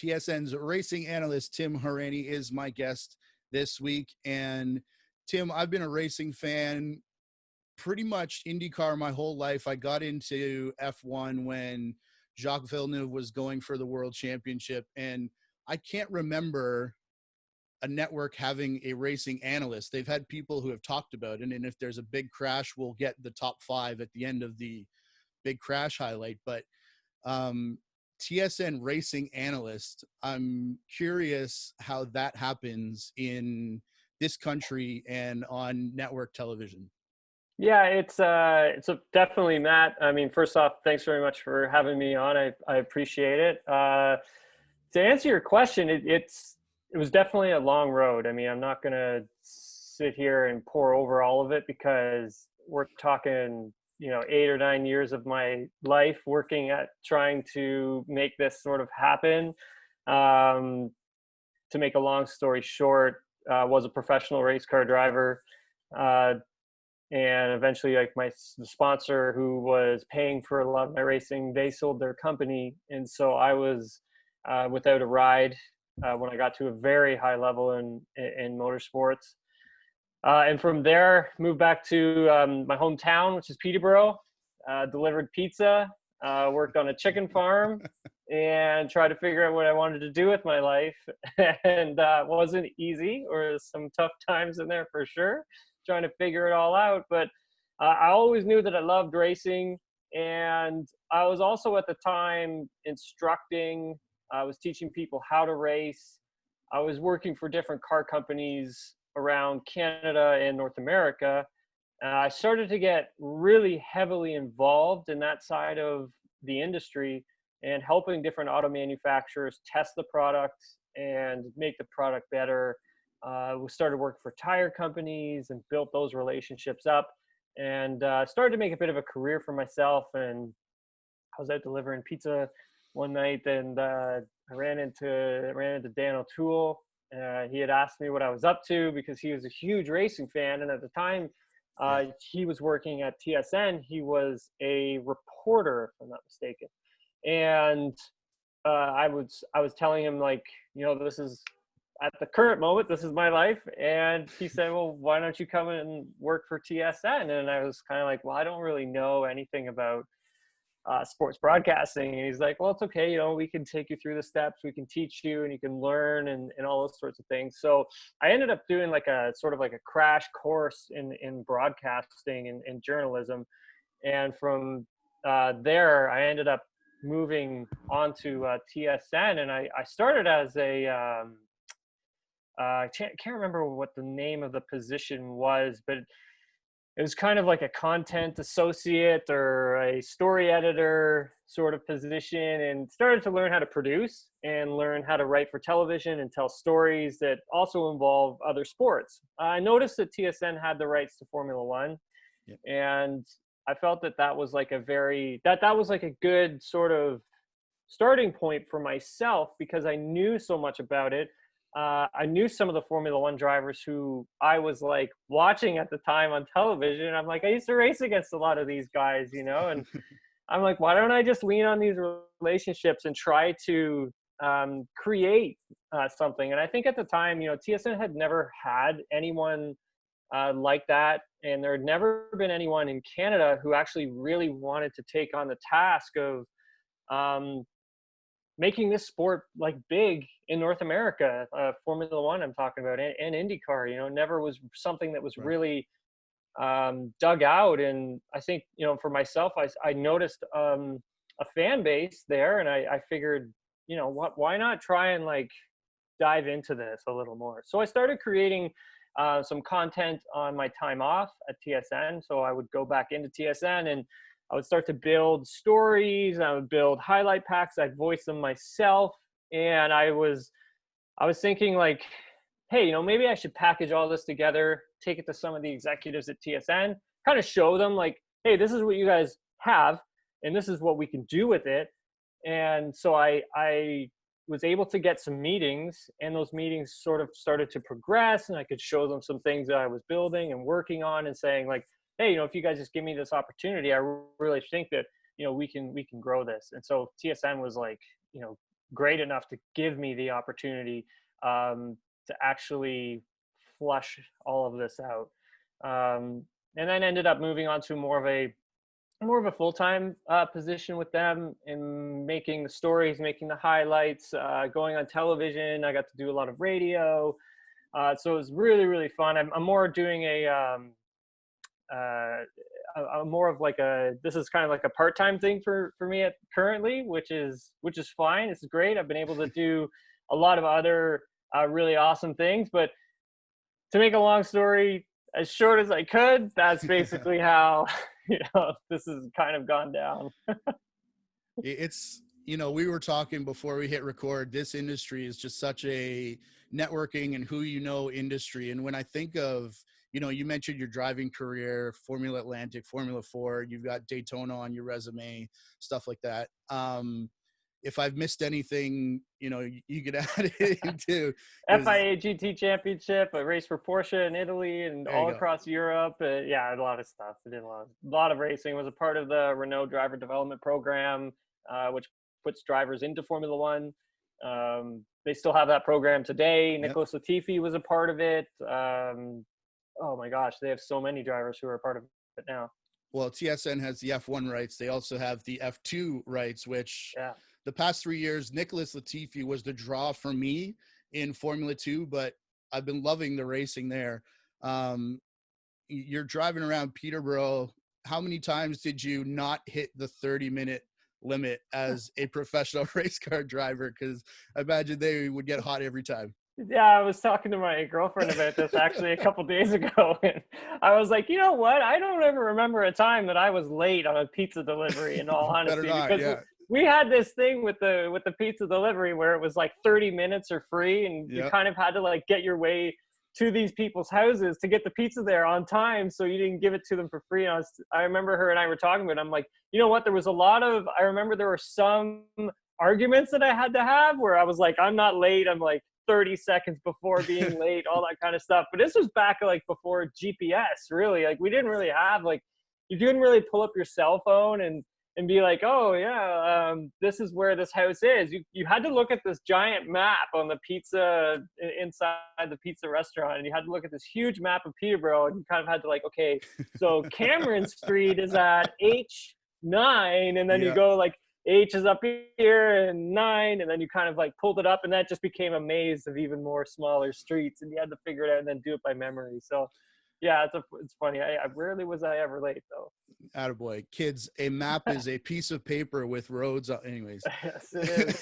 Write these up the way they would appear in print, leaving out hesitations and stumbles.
TSN's racing analyst, Tim Hauraney, is my guest this week. And Tim, I've been a racing fan pretty much IndyCar my whole life. I got into F1 when Jacques Villeneuve was going for the world championship. And I can't remember a network having a racing analyst. They've had people who have talked about it. And if there's a big crash, we'll get the top 5 at the end of the big crash highlight. But TSN racing analyst, I'm curious how that happens in this country and on network television. Yeah, it's definitely, Matt. I mean, first off, thanks very much for having me on. I appreciate it. To answer your question, it was definitely a long road. I mean, I'm not going to sit here and pour over all of it because we're talking, 8 or 9 years of my life working at trying to make this sort of happen. To make a long story short, was a professional race car driver. And eventually, like the sponsor who was paying for a lot of my racing, they sold their company. And so I was without a ride when I got to a very high level in motorsports. And from there, moved back to my hometown, which is Peterborough, delivered pizza, worked on a chicken farm, and tried to figure out what I wanted to do with my life. And it wasn't easy, or some tough times in there for sure, trying to figure it all out. But I always knew that I loved racing. And I was also at the time instructing. I was teaching people how to race. I was working for different car companies around Canada and North America. I started to get really heavily involved in that side of the industry and helping different auto manufacturers test the product and make the product better. We started working for tire companies and built those relationships up, and started to make a bit of a career for myself. And I was out delivering pizza one night, and I ran into Dan O'Toole. He had asked me what I was up to because he was a huge racing fan, and at the time he was working at TSN. He was a reporter, if I'm not mistaken. And I was telling him, like, this is, at the current moment, this is my life. And he said, well, why don't you come and work for TSN? And I was kind of like, well, I don't really know anything about sports broadcasting. And he's like, well, it's okay. We can take you through the steps. We can teach you, and you can learn, and all those sorts of things. So I ended up doing like a sort of like a crash course in broadcasting and journalism. And from there, I ended up moving on to TSN. And I started as a, I can't remember what the name of the position was, but it was kind of like a content associate or a story editor sort of position, and started to learn how to produce and learn how to write for television and tell stories that also involve other sports. I noticed that TSN had the rights to Formula One. Yep. And I felt that was like that was like a good sort of starting point for myself, because I knew so much about it. I knew some of the Formula One drivers who I was like watching at the time on television. And I'm like, I used to race against a lot of these guys, and I'm like, why don't I just lean on these relationships and try to create something? And I think at the time, TSN had never had anyone like that. And there had never been anyone in Canada who actually really wanted to take on the task of making this sport like big in North America. Formula One, I'm talking about, and IndyCar, never was something that was really dug out. And I think, for myself, I noticed a fan base there, and I figured, why not try and like dive into this a little more? So I started creating some content on my time off at TSN. So I would go back into TSN, and I would start to build stories. I would build highlight packs. I'd voice them myself. And I was thinking like, hey, maybe I should package all this together, take it to some of the executives at TSN, kind of show them like, hey, this is what you guys have, and this is what we can do with it. And so I was able to get some meetings, and those meetings sort of started to progress, and I could show them some things that I was building and working on, and saying like, hey, if you guys just give me this opportunity, I really think that, we can grow this. And so TSN was like, great enough to give me the opportunity to actually flush all of this out. And then ended up moving on to more of a full-time position with them in making the stories, making the highlights, going on television. I got to do a lot of radio. So it was really, really fun. I'm more doing more of like this is kind of like a part-time thing for me currently, which is fine. It's great. I've been able to do a lot of other really awesome things, but to make a long story as short as I could, that's basically how this has kind of gone down. It's, we were talking before we hit record, this industry is just such a networking and who industry. And when I think of, you mentioned your driving career, Formula Atlantic, Formula 4, you've got Daytona on your resume, stuff like that. If I've missed anything, you could add it into FIA GT Championship. I raced for Porsche in Italy and all across Europe. Yeah, a lot of stuff. I did a lot of racing. Was a part of the Renault driver development program, which puts drivers into Formula One. They still have that program today. Yep. Nicholas Latifi was a part of it. Oh my gosh, they have so many drivers who are a part of it now. Well, TSN has the F1 rights. They also have the F2 rights, which the past 3 years, Nicholas Latifi was the draw for me in Formula 2, but I've been loving the racing there. You're driving around Peterborough. How many times did you not hit the 30-minute limit as a professional race car driver? Because I imagine they would get hot every time. Yeah, I was talking to my girlfriend about this actually a couple days ago, and I was like, you know what? I don't ever remember a time that I was late on a pizza delivery, in all honesty, because we had this thing with the pizza delivery where it was like 30 minutes or free, and you kind of had to like get your way to these people's houses to get the pizza there on time, so you didn't give it to them for free. And I remember her and I were talking about it. I'm like, you know what? I remember there were some arguments that I had to have where I was like, I'm not late. I'm like 30 seconds before being late, all that kind of stuff. But this was back like before GPS, really. Like we didn't really have you couldn't really pull up your cell phone and be like, oh yeah, this is where this house is. You had to look at this giant map on the pizza inside the pizza restaurant, and you had to look at this huge map of Peterborough, and you kind of had to like, okay, so Cameron Street is at H9, and then you go like H is up here and 9, and then you kind of like pulled it up, and that just became a maze of even more smaller streets, and you had to figure it out and then do it by memory. So yeah, it's funny. I rarely was I ever late though. Attaboy. Kids, a map is a piece of paper with roads on. Anyways. Yes, it is.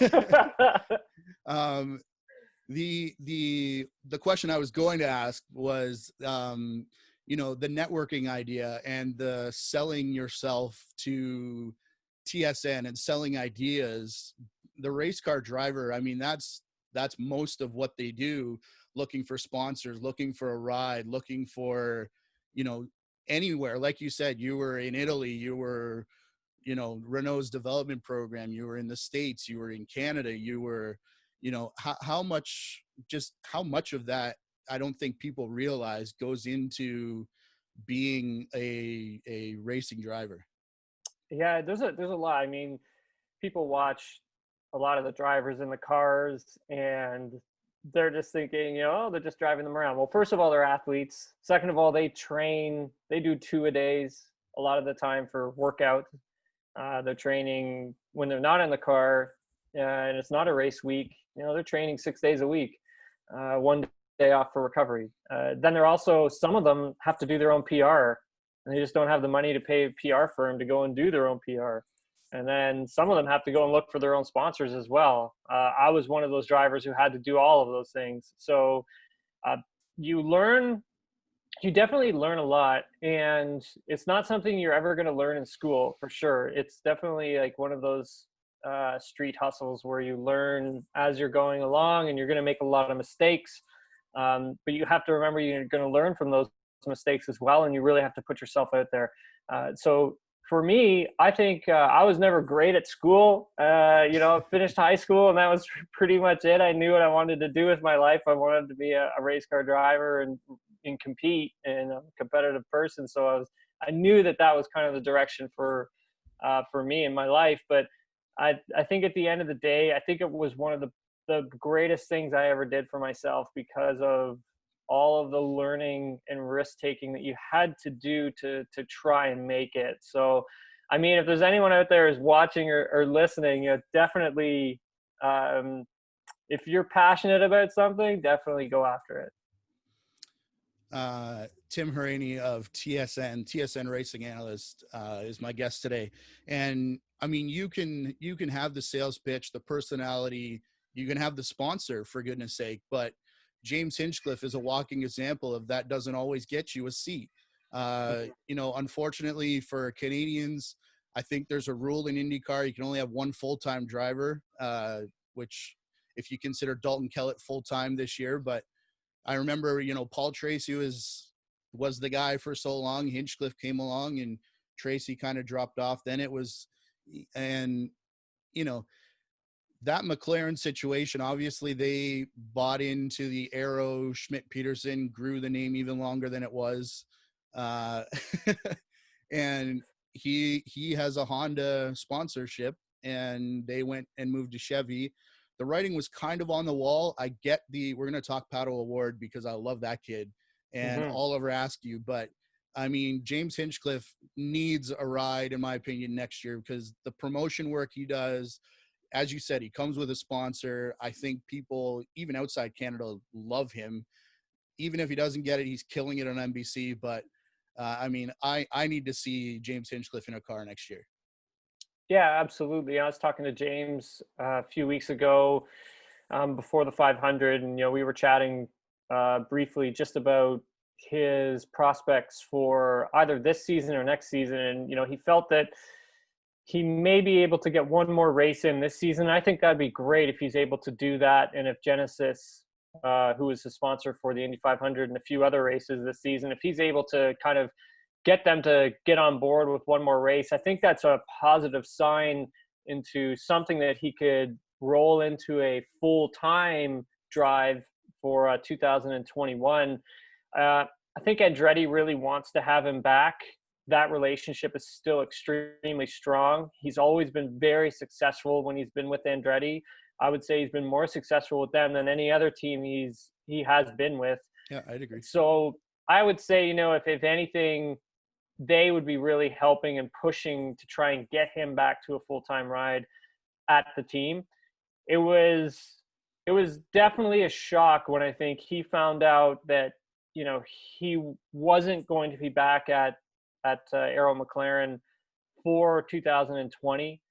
The question I was going to ask was, the networking idea and the selling yourself to TSN and selling ideas. The race car driver, I mean, that's most of what they do, looking for sponsors, looking for a ride, looking for, anywhere. Like you said, you were in Italy, you were, Renault's development program, you were in the States, you were in Canada, you were, how much of that, I don't think people realize, goes into being a racing driver. Yeah, there's a lot. I mean, people watch a lot of the drivers in the cars and they're just thinking, they're just driving them around. Well, first of all, they're athletes. Second of all, they train. They do 2-a-days a lot of the time for workout. They're training when they're not in the car and it's not a race week. They're training 6 days a week, 1 day off for recovery. Then some of them have to do their own PR, and they just don't have the money to pay a PR firm to go and do their own PR. And then some of them have to go and look for their own sponsors as well. I was one of those drivers who had to do all of those things. So you definitely learn a lot, and it's not something you're ever going to learn in school for sure. It's definitely like one of those street hustles where you learn as you're going along, and you're going to make a lot of mistakes. But you have to remember you're going to learn from those mistakes as well, and you really have to put yourself out there. So for me, I think I was never great at school. Finished high school, and that was pretty much it. I knew what I wanted to do with my life. I wanted to be a race car driver and compete, and a competitive person. So I knew that was kind of the direction for me in my life. But I think at the end of the day, I think it was one of the greatest things I ever did for myself because of all of the learning and risk taking that you had to do to try and make it. So, I mean, if there's anyone out there who's watching or listening, definitely, um, if you're passionate about something, definitely go after it. Tim Hauraney of TSN Racing Analyst, is my guest today. And I mean, you can have the sales pitch, the personality, you can have the sponsor, for goodness sake, but James Hinchcliffe is a walking example of that doesn't always get you a seat. Unfortunately for Canadians, I think there's a rule in IndyCar. You can only have one full-time driver, which if you consider Dalton Kellett full-time this year, but I remember, Paul Tracy was the guy for so long. Hinchcliffe came along and Tracy kind of dropped off. Then it was, and, that McLaren situation, obviously they bought into the Arrow Schmidt Peterson, grew the name even longer than it was. Uh, and he has a Honda sponsorship, and they went and moved to Chevy. The writing was kind of on the wall. We're going to talk Pato Award because I love that kid and Mm-hmm. Oliver Askew, but I mean, James Hinchcliffe needs a ride, in my opinion, next year because the promotion work he does, as you said, he comes with a sponsor. I think people, even outside Canada, love him. Even if he doesn't get it, he's killing it on NBC. But I mean, I need to see James Hinchcliffe in a car next year. Yeah, absolutely. I was talking to James a few weeks ago, before the 500, and we were chatting briefly just about his prospects for either this season or next season. And he felt that he may be able to get one more race in this season. I think that'd be great if he's able to do that, and if Genesis, who is the sponsor for the Indy 500 and a few other races this season, if he's able to kind of get them to get on board with one more race, I think that's a positive sign into something that he could roll into a full-time drive for 2021. I think Andretti really wants to have him back. That relationship is still extremely strong. He's always been very successful when he's been with Andretti. I would say he's been more successful with them than any other team he has been with. Yeah, I'd agree. So I would say, if anything, they would be really helping and pushing to try and get him back to a full-time ride at the team. It was definitely a shock when I think he found out that, he wasn't going to be back at Arrow McLaren for 2020.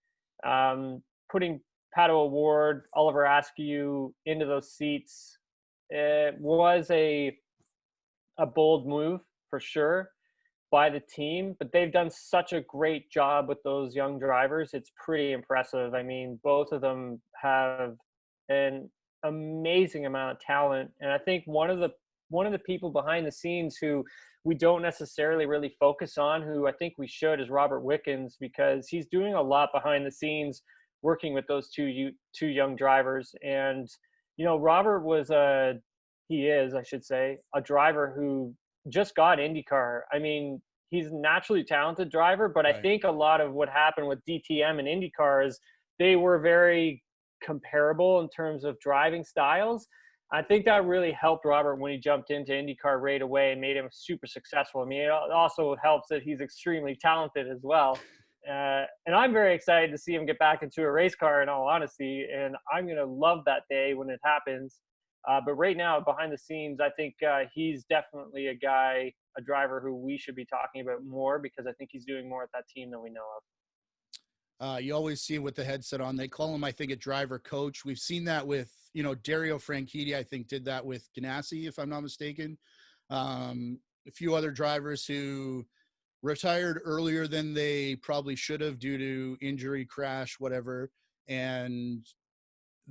Putting Pato Award, Oliver Askew into those seats, it was a bold move for sure by the team, but they've done such a great job with those young drivers. It's pretty impressive. I mean, both of them have an amazing amount of talent, and I think one of the people behind the scenes who we don't necessarily really focus on, who I think we should, is Robert Wickens, because he's doing a lot behind the scenes working with those two young drivers. And Robert he is, I should say, a driver who just got IndyCar. I mean, he's a naturally talented driver, but Right. I think a lot of what happened with DTM and IndyCar is they were very comparable in terms of driving styles. I think that really helped Robert when he jumped into IndyCar right away and made him super successful. I mean, it also helps that he's extremely talented as well. And I'm very excited to see him get back into a race car, in all honesty, and I'm going to love that day when it happens. But right now, behind the scenes, I think he's definitely a driver who we should be talking about more, because I think he's doing more at that team than we know of. You always see him with the headset on. They call him, I think, a driver coach. We've seen that with, Dario Franchitti, I think, did that with Ganassi, if I'm not mistaken. A few other drivers who retired earlier than they probably should have due to injury, crash, whatever. And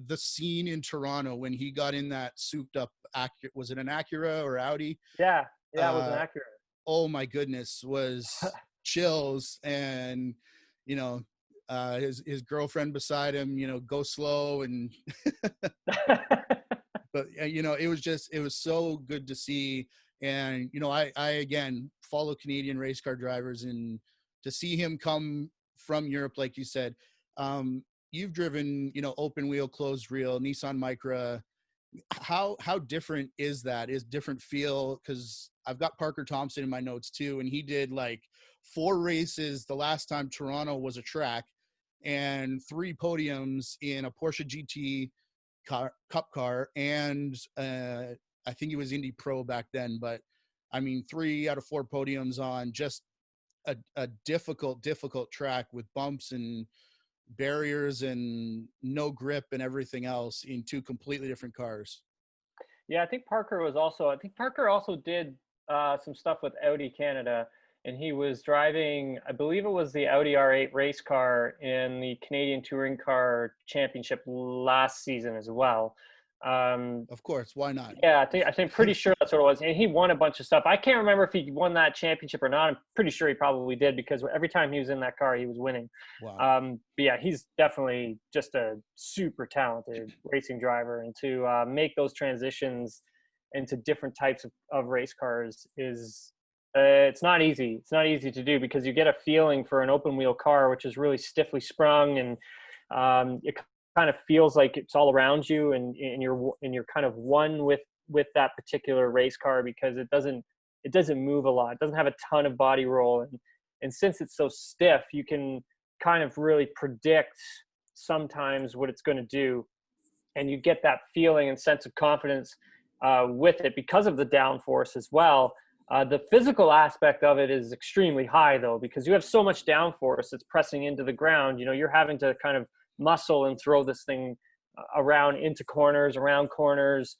the scene in Toronto when he got in that souped up Acura, was it an Acura or Audi? Yeah, it was an Acura. Oh my goodness, was chills. And his girlfriend beside him, go slow. And but it was so good to see. And I again follow Canadian race car drivers, and to see him come from Europe, like you said, you've driven, open wheel, closed reel, Nissan Micra. How different is that? Is different feel? Because I've got Parker Thompson in my notes too, and he did like 4 races the last time Toronto was a track, and 3 podiums in a Porsche GT cup car, and I think he was Indy Pro back then. But I mean, 3 out of 4 podiums on just a difficult track with bumps and barriers and no grip and everything else in 2 completely different cars. Yeah, I think Parker also did some stuff with Audi Canada, and he was driving, I believe it was the Audi R8 race car in the Canadian Touring Car Championship last season as well. Of course, why not? Yeah, I think pretty sure that's what it was. And he won a bunch of stuff. I can't remember if he won that championship or not. I'm pretty sure he probably did, because every time he was in that car, he was winning. Wow. But yeah, he's definitely just a super talented racing driver. And to make those transitions into different types of race cars is it's not easy. It's not easy to do, because you get a feeling for an open wheel car, which is really stiffly sprung, and it kind of feels like it's all around you, and you're kind of one with that particular race car, because it doesn't move a lot. It doesn't have a ton of body roll, and since it's so stiff, you can kind of really predict sometimes what it's going to do, and you get that feeling and sense of confidence with it because of the downforce as well. The physical aspect of it is extremely high, though, because you have so much downforce that's pressing into the ground. You're having to kind of muscle and throw this thing around into corners, around corners,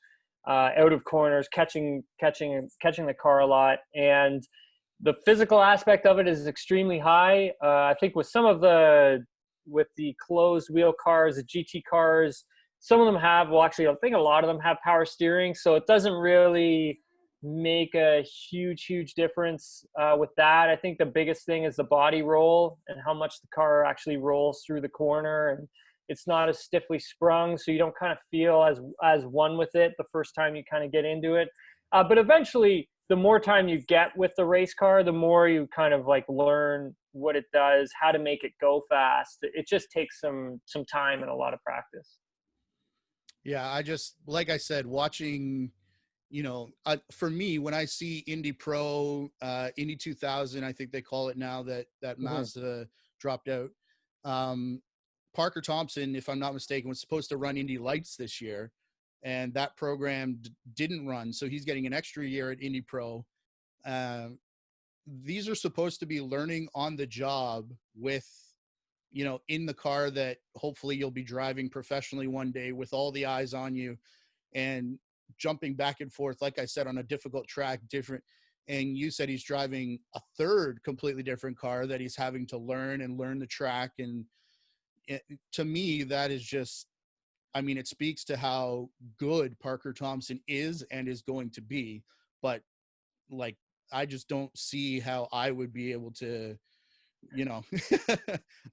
out of corners, catching the car a lot. And the physical aspect of it is extremely high. I think with the closed wheel cars, the GT cars, some of them have, well, actually, I think a lot of them have power steering. So it doesn't really make a huge difference with that. I think the biggest thing is the body roll and how much the car actually rolls through the corner, and it's not as stiffly sprung, so you don't kind of feel as one with it the first time you kind of get into it. But eventually, the more time you get with the race car, the more you kind of like learn what it does, how to make it go fast. It just takes some time and a lot of practice. Yeah, I just, like I said, watching, for me, when I see Indy Pro, Indy 2000, I think they call it now, that Mazda dropped out. Parker Thompson, if I'm not mistaken, was supposed to run Indy Lights this year, and that program didn't run. So he's getting an extra year at Indy Pro. These are supposed to be learning on the job with, in the car that hopefully you'll be driving professionally one day with all the eyes on you, and jumping back and forth, like I said, on a difficult track, different. And you said he's driving a third completely different car that he's having to learn the track. And to me, that is just, I mean, it speaks to how good Parker Thompson is and is going to be. But like, I just don't see how I would be able to,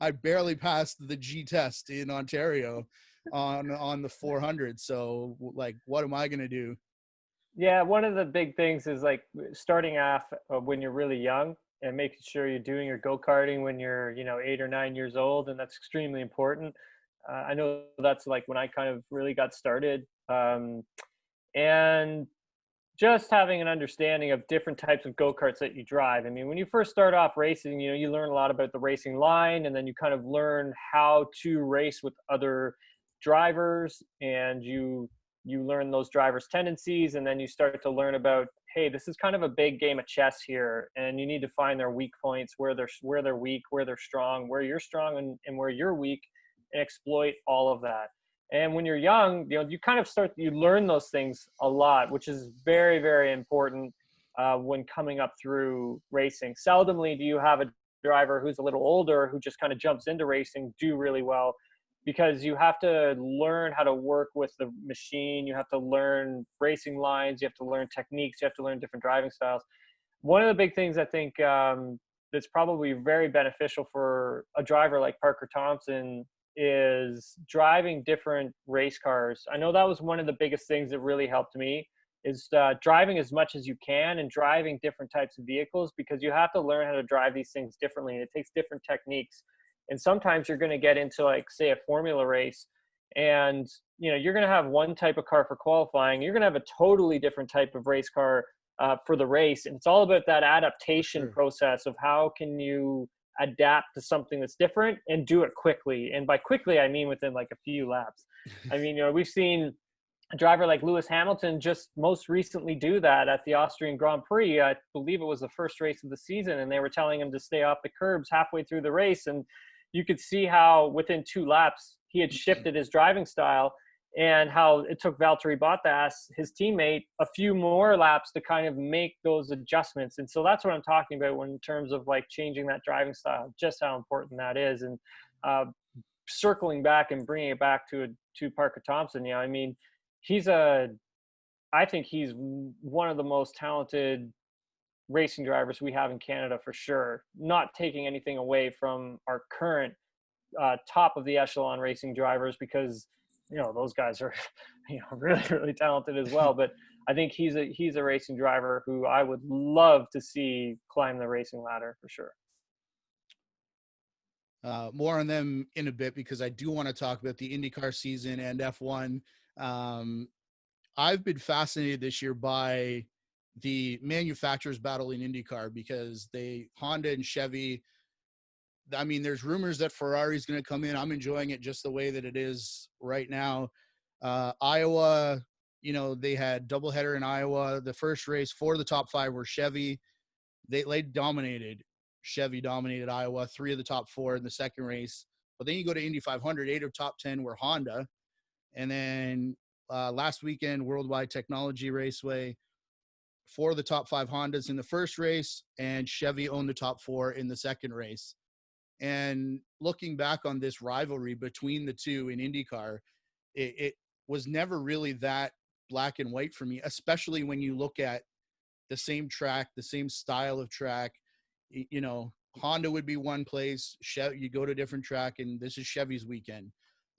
I barely passed the G test in Ontario on the 400. So like, what am I going to do? Yeah, one of the big things is like starting off when you're really young, and making sure you're doing your go-karting when you're 8 or 9 years old, and that's extremely important. I know that's like when I kind of really got started, and just having an understanding of different types of go-karts that you drive. I mean, when you first start off racing, you learn a lot about the racing line, and then you kind of learn how to race with other drivers, and you learn those drivers' tendencies, and then you start to learn about, hey, this is kind of a big game of chess here, and you need to find their weak points, where they're weak, where they're strong, where you're strong, and where you're weak, and exploit all of that. And when you're young, you kind of you learn those things a lot, which is very, very important when coming up through racing. Seldomly do you have a driver who's a little older who just kind of jumps into racing do really well, because you have to learn how to work with the machine. You have to learn racing lines. You have to learn techniques. You have to learn different driving styles. One of the big things I think that's probably very beneficial for a driver like Parker Thompson is driving different race cars. I know that was one of the biggest things that really helped me, is driving as much as you can and driving different types of vehicles, because you have to learn how to drive these things differently. And it takes different techniques. And sometimes you're going to get into, like, say, a formula race, and you're going to have one type of car for qualifying. You're going to have a totally different type of race car for the race, and it's all about that adaptation Sure. process of how can you adapt to something that's different and do it quickly. And by quickly, I mean within like a few laps. I mean, we've seen a driver like Lewis Hamilton just most recently do that at the Austrian Grand Prix. I believe it was the first race of the season, and they were telling him to stay off the curbs halfway through the race. And you could see how within 2 laps he had shifted his driving style, and how it took Valtteri Bottas, his teammate, a few more laps to kind of make those adjustments. And so that's what I'm talking about when in terms of like changing that driving style, just how important that is. And uh, circling back and bringing it back to Parker Thompson, I mean, I think he's one of the most talented racing drivers we have in Canada for sure. Not taking anything away from our current top of the echelon racing drivers, because those guys are really, really talented as well. But I think he's a racing driver who I would love to see climb the racing ladder for sure. More on them in a bit, because I do want to talk about the IndyCar season and F1. I've been fascinated this year by the manufacturers battle in IndyCar, because Honda and Chevy, I mean, there's rumors that Ferrari's going to come in. I'm enjoying it just the way that it is right now. Iowa, they had doubleheader in Iowa. The first race, 4 of the top 5 were Chevy. They dominated. Chevy dominated Iowa, 3 of the top 4 in the second race. But then you go to Indy 500, 8 of top 10 were Honda. And then last weekend, Worldwide Technology Raceway, 4 of the top 5 Hondas in the first race, and Chevy owned the top 4 in the second race. And looking back on this rivalry between the two in IndyCar, it was never really that black and white for me, especially when you look at the same track, the same style of track. Honda would be one place, you go to a different track, and this is Chevy's weekend.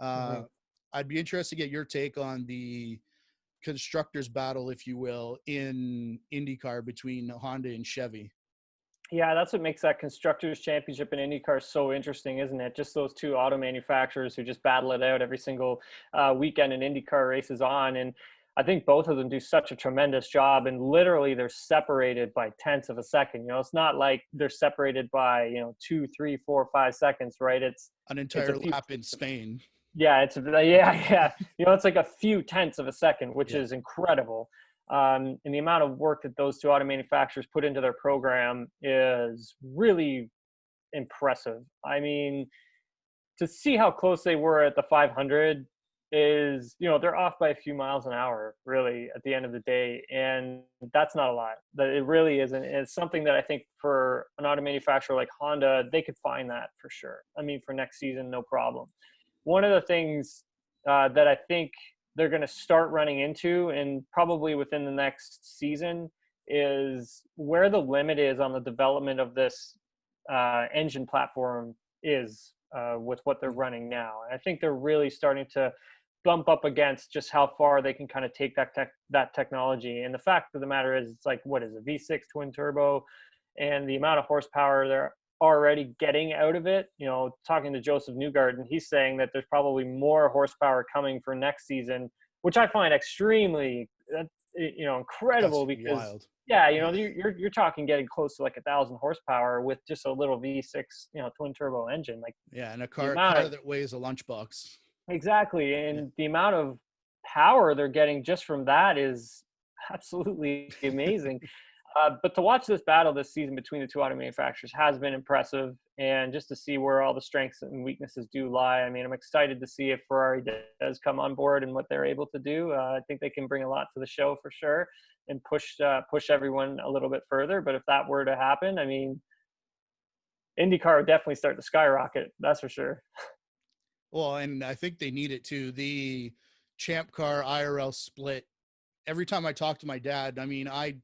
I'd be interested to get your take on the constructors battle, if you will, in IndyCar between Honda and Chevy. Yeah, that's what makes that Constructors Championship in IndyCar so interesting, isn't it? Just those two auto manufacturers who just battle it out every single weekend an IndyCar races on. And I think both of them do such a tremendous job. And literally, they're separated by tenths of a second. It's not like they're separated by 2, 3, 4, 5 seconds, right? It's an entire lap in Spain. Yeah, yeah. It's like a few tenths of a second, which is incredible. And the amount of work that those two auto manufacturers put into their program is really impressive. I mean, to see how close they were at the 500 is, they're off by a few miles an hour, really, at the end of the day. And that's not a lot. It really isn't. It's something that I think for an auto manufacturer like Honda, they could find that for sure. I mean, for next season, no problem. One of the things that I think they're going to start running into, and probably within the next season, is where the limit is on the development of this engine platform is with what they're running now. And I think they're really starting to bump up against just how far they can kind of take that technology. And the fact of the matter is, it's like, what is a V6 twin turbo, and the amount of horsepower they're already getting out of it. Talking to Joseph Newgarden, he's saying that there's probably more horsepower coming for next season, which I find extremely incredible. That's because wild. you're talking getting close to like 1,000 horsepower with just a little V6 twin turbo engine. Like, and a car that weighs a lunchbox. Exactly. And the amount of power they're getting just from that is absolutely amazing. But to watch this battle this season between the two auto manufacturers has been impressive, and just to see where all the strengths and weaknesses do lie. I mean, I'm excited to see if Ferrari does come on board and what they're able to do. I think they can bring a lot to the show for sure, and push everyone a little bit further. But if that were to happen, I mean, IndyCar would definitely start to skyrocket. That's for sure. Well, and I think they need it too. The Champ Car IRL split. Every time I talk to my dad, I mean, I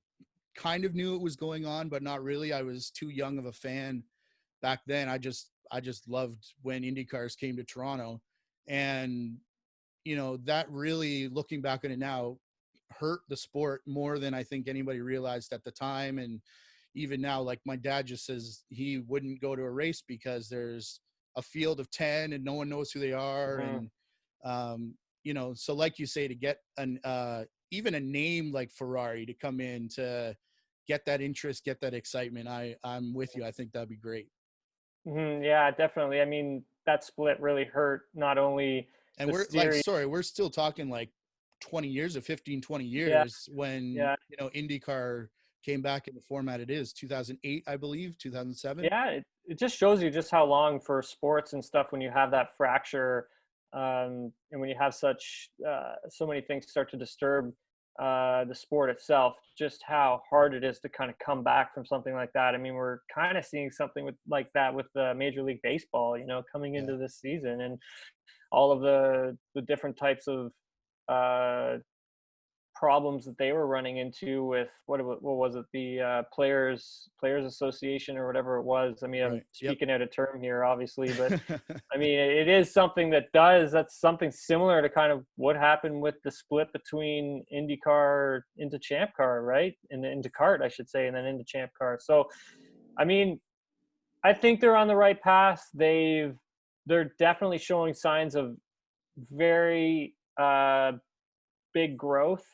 kind of knew it was going on, but not really. I was too young of a fan back then. I just loved when IndyCars came to Toronto, and that really, looking back on it now, hurt the sport more than I think anybody realized at the time. And even now, like, my dad just says he wouldn't go to a race because there's a field of 10 and no one knows who they are. Mhm. And, so like you say, to get even a name like Ferrari to come in to get that interest, get that excitement. I'm with you. I think that'd be great. Yeah, definitely. I mean, that split really hurt not only And the we're like, series. sorry, we're still talking like 20 years or 15, 20 Yeah, years when, yeah, IndyCar came back in the format it is. 2008, I believe, 2007. yeah. It just shows you just how long for sports and stuff when you have that fracture, and when you have so many things start to disturb the sport itself, just how hard it is to kind of come back from something like that. I mean, we're kind of seeing something like that with Major League Baseball, coming Yeah. into this season, and all of the different types of uh, problems that they were running into with what was it, the players association or whatever it was. I mean, I'm Right. Yep. speaking out of term here, obviously, but I mean, it is something that's something similar to kind of what happened with the split between IndyCar into Champ Car, right? Into Kart, I should say, and then into Champ Car. So, I mean, I think they're on the right path. They're definitely showing signs of very big growth.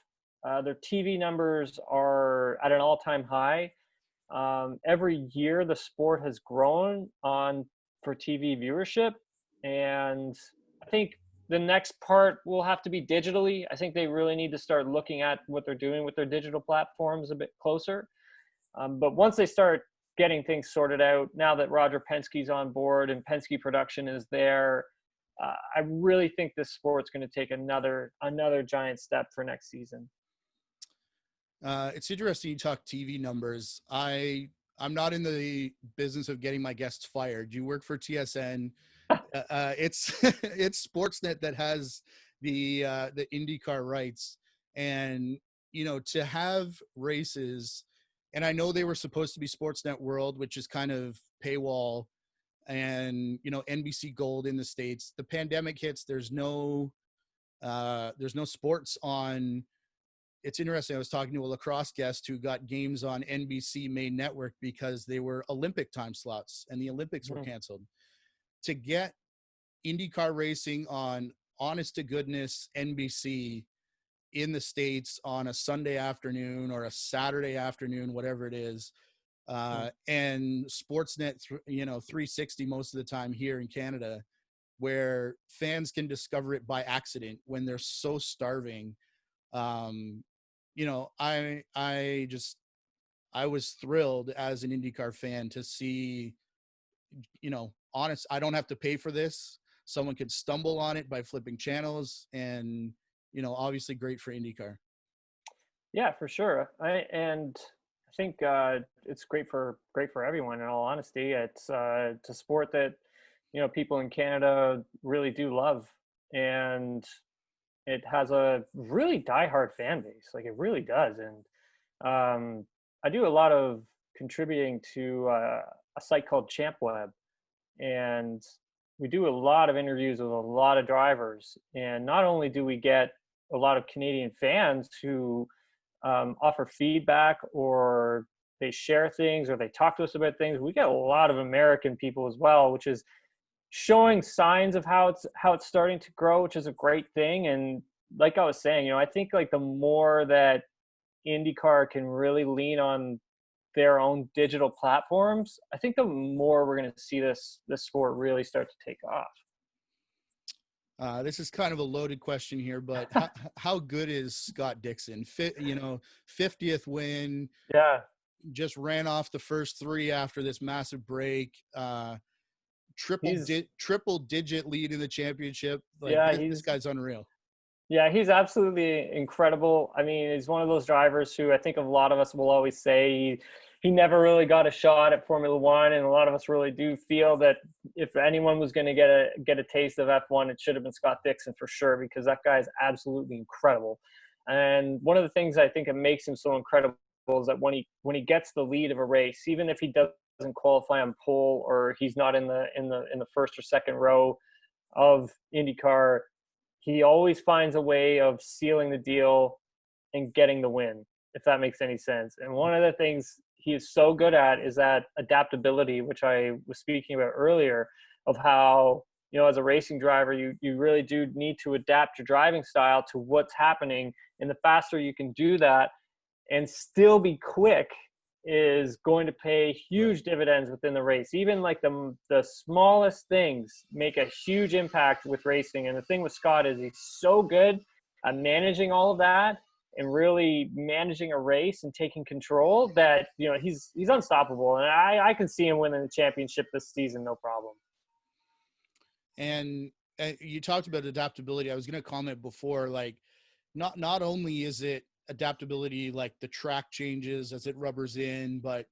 Their TV numbers are at an all-time high. Every year, the sport has grown on for TV viewership, and I think the next part will have to be digitally. I think they really need to start looking at what they're doing with their digital platforms a bit closer. But once they start getting things sorted out, now that Roger Penske's on board and Penske production is there, I really think this sport's going to take another giant step for next season. It's interesting you talk TV numbers. I'm not in the business of getting my guests fired. You work for TSN. It's it's Sportsnet that has the IndyCar rights, and to have races, and I know they were supposed to be Sportsnet World, which is kind of paywall, and NBC Gold in the States. The pandemic hits. There's no sports on. It's interesting. I was talking to a lacrosse guest who got games on NBC main network because they were Olympic time slots and the Olympics were canceled. To get IndyCar racing on honest to goodness NBC in the States on a Sunday afternoon or a Saturday afternoon, whatever it is, and Sportsnet, 360 most of the time here in Canada, where fans can discover it by accident when they're so starving. Um, I was thrilled as an IndyCar fan to see, honest, I don't have to pay for this. Someone could stumble on it by flipping channels, and, obviously great for IndyCar. Yeah, for sure. I think it's great for everyone. In all honesty, it's a sport that people in Canada really do love, and it has a really diehard fan base. Like, it really does. And I do a lot of contributing to a site called ChampWeb, and we do a lot of interviews with a lot of drivers. And not only do we get a lot of Canadian fans who offer feedback, or they share things, or they talk to us about things, we get a lot of American people as well, which is showing signs of how it's starting to grow, which is a great thing. And like I was saying, I think like the more that IndyCar can really lean on their own digital platforms, I think the more we're going to see this sport really start to take off. This is kind of a loaded question here, but how good is Scott Dixon? 50th win, Yeah, just ran off the first three after this massive break. he's Triple digit lead in the championship. Like yeah this guy's unreal. Yeah, he's absolutely incredible. I mean, he's one of those drivers who I think a lot of us will always say he never really got a shot at Formula One, and a lot of us really do feel that if anyone was going to get a taste of F1, it should have been Scott Dixon for sure, because that guy is absolutely incredible. And one of the things I think that makes him so incredible is that when he gets the lead of a race, even if he doesn't qualify on pole, or he's not in the first or second row of IndyCar, he always finds a way of sealing the deal and getting the win, if that makes any sense. And one of the things he is so good at is that adaptability, which I was speaking about earlier, of how, as a racing driver, you really do need to adapt your driving style to what's happening. And the faster you can do that and still be quick is going to pay huge dividends within the race. Even like the smallest things make a huge impact with racing. And the thing with Scott is he's so good at managing all of that and really managing a race and taking control that, he's unstoppable. And I can see him winning the championship this season, no problem. And you talked about adaptability. I was going to comment before, like, not only is it adaptability, like the track changes as it rubbers in, but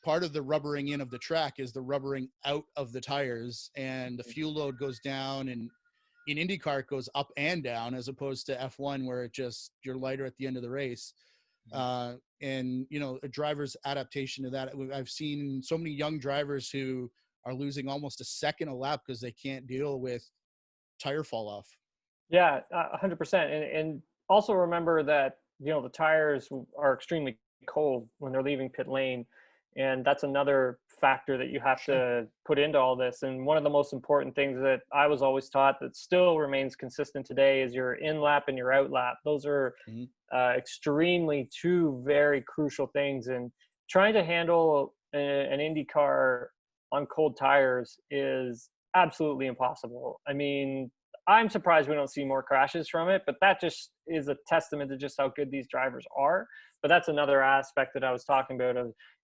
part of the rubbering in of the track is the rubbering out of the tires, and the fuel load goes down. And in IndyCar, it goes up and down, as opposed to F1 where you're lighter at the end of the race. And a driver's adaptation to that. I've seen so many young drivers who are losing almost a second a lap because they can't deal with tire fall off. Yeah, 100%. And also remember that, the tires are extremely cold when they're leaving pit lane. And that's another factor that you have to put into all this. And one of the most important things that I was always taught that still remains consistent today is your in lap and your out lap. Those are extremely two very crucial things. And trying to handle an Indy car on cold tires is absolutely impossible. I mean, I'm surprised we don't see more crashes from it, but that just is a testament to just how good these drivers are. But that's another aspect that I was talking about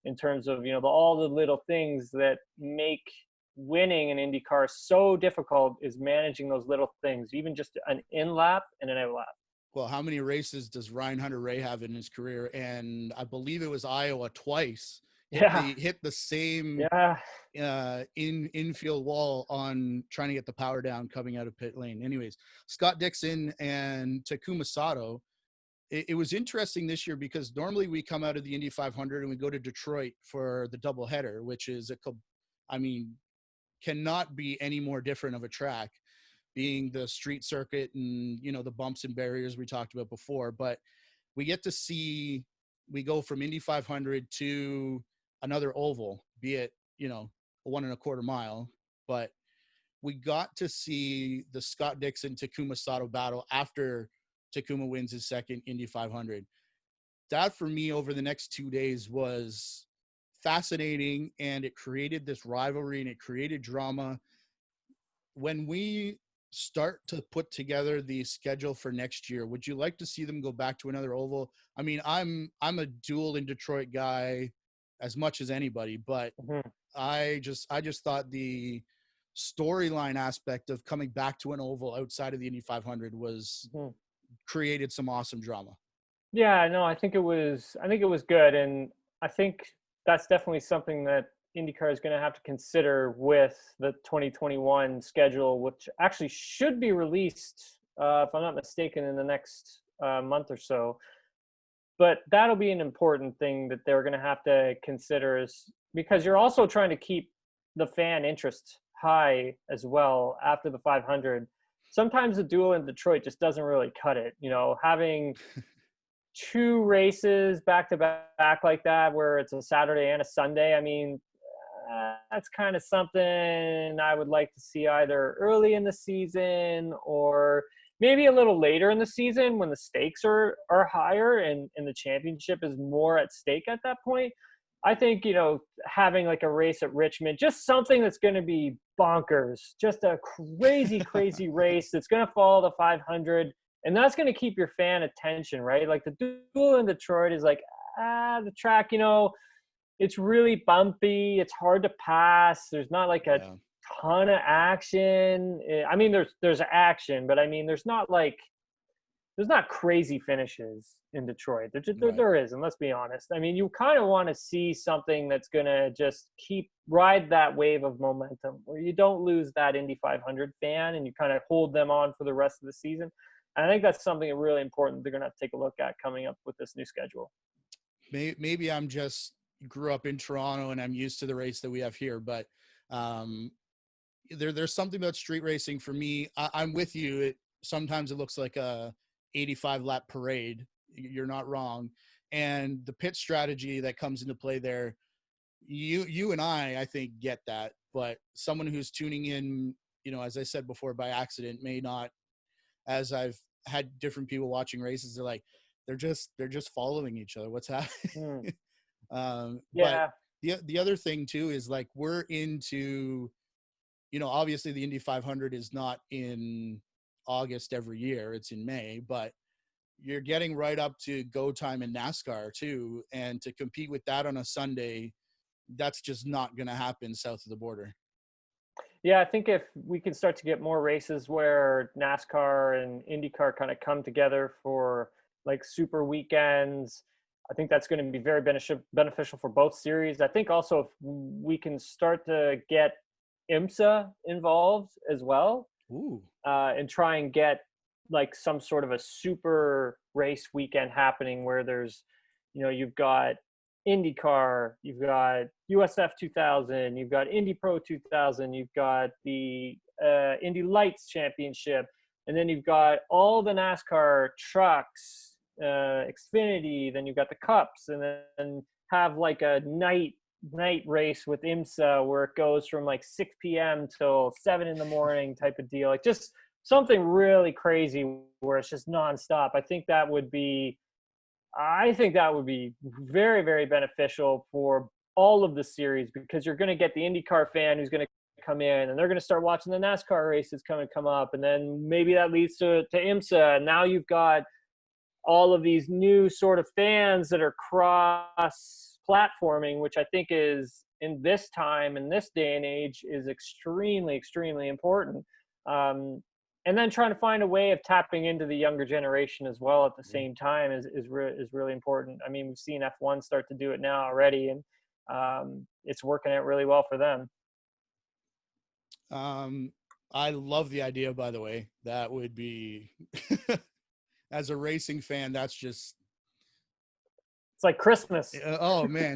in terms of, all the little things that make winning an Indy car so difficult is managing those little things, even just an in lap and an out lap. Well, how many races does Ryan Hunter-Reay have in his career? And I believe it was Iowa twice. Hit the same infield wall on trying to get the power down coming out of pit lane. Anyways, Scott Dixon and Takuma Sato. It was interesting this year because normally we come out of the Indy 500 and we go to Detroit for the doubleheader, which is cannot be any more different of a track, being the street circuit and the bumps and barriers we talked about before. But we get to see, we go from Indy 500 to another oval, be it a 1.25 mile, but we got to see the Scott Dixon Takuma Sato battle after Takuma wins his second Indy 500. That for me over the next 2 days was fascinating, and it created this rivalry and it created drama. When we start to put together the schedule for next year, would you like to see them go back to another oval? I mean, I'm a duel in Detroit guy as much as anybody, but I just thought the storyline aspect of coming back to an oval outside of the Indy 500 was created some awesome drama. Yeah, no, I think it was good. And I think that's definitely something that IndyCar is going to have to consider with the 2021 schedule, which actually should be released, if I'm not mistaken, in the next month or so. But that'll be an important thing that they're going to have to consider, is because you're also trying to keep the fan interest high as well after the 500. Sometimes the duel in Detroit just doesn't really cut it. Having two races back to back like that, where it's a Saturday and a Sunday, I mean, that's kind of something I would like to see either early in the season or maybe a little later in the season when the stakes are higher and the championship is more at stake at that point. I think, having like a race at Richmond, just something that's going to be bonkers, just a crazy, crazy race that's going to follow the 500. And that's going to keep your fan attention, right? Like the duel in Detroit is like, the track, it's really bumpy. It's hard to pass. There's not like a ton of action. I mean, there's action, but I mean, there's not crazy finishes in Detroit. There isn't, let's be honest. I mean, you kind of want to see something that's going to just ride that wave of momentum where you don't lose that Indy 500 fan and you kind of hold them on for the rest of the season. And I think that's something really important they're going to have to take a look at coming up with this new schedule. Maybe I'm just grew up in Toronto and I'm used to the race that we have here, but there's something about street racing for me. I'm with you. Sometimes it looks like a 85 lap parade. You're not wrong. And the pit strategy that comes into play there, you and I think get that, but someone who's tuning in, as I said before, by accident may not. As I've had different people watching races, they're like, they're just following each other. What's happening? Hmm. But Yeah. the other thing too is like we're into, obviously the Indy 500 is not in August every year; it's in May. But you're getting right up to go time in NASCAR too, and to compete with that on a Sunday, that's just not going to happen south of the border. Yeah, I think if we can start to get more races where NASCAR and IndyCar kind of come together for like super weekends, I think that's going to be very beneficial for both series. I think also if we can start to get IMSA involved as well, Ooh. and try and get like some sort of a super race weekend happening where there's, you've got IndyCar, you've got USF 2000, you've got Indy Pro 2000, you've got the Indy Lights Championship, and then you've got all the NASCAR trucks, Xfinity, then you've got the Cups, and then have like a night race with IMSA where it goes from like 6 p.m. till 7 in the morning type of deal. Like just something really crazy where it's just nonstop. I think that would be very, very beneficial for all of the series because you're going to get the IndyCar fan who's going to come in and they're going to start watching the NASCAR races come up. And then maybe that leads to IMSA. And now you've got all of these new sort of fans that are cross platforming, which I think is in this time, in this day and age, is extremely, extremely important. And then trying to find a way of tapping into the younger generation as well at the same time is really important. I mean, we've seen F1 start to do it now already, and it's working out really well for them. I love the idea, by the way. That would be, as a racing fan, that's just, It's like Christmas. oh man,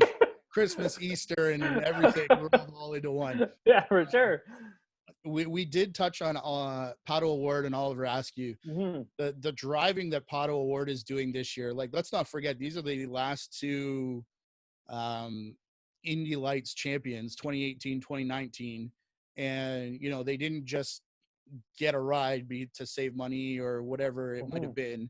Christmas, Easter, and everything rolled all into one. Yeah, for sure. We did touch on Pato Award and Oliver Askew. Mm-hmm. The driving that Pato Award is doing this year, like let's not forget these are the last two Indy Lights champions, 2018, 2019. And they didn't just get a ride to save money or whatever it might have been.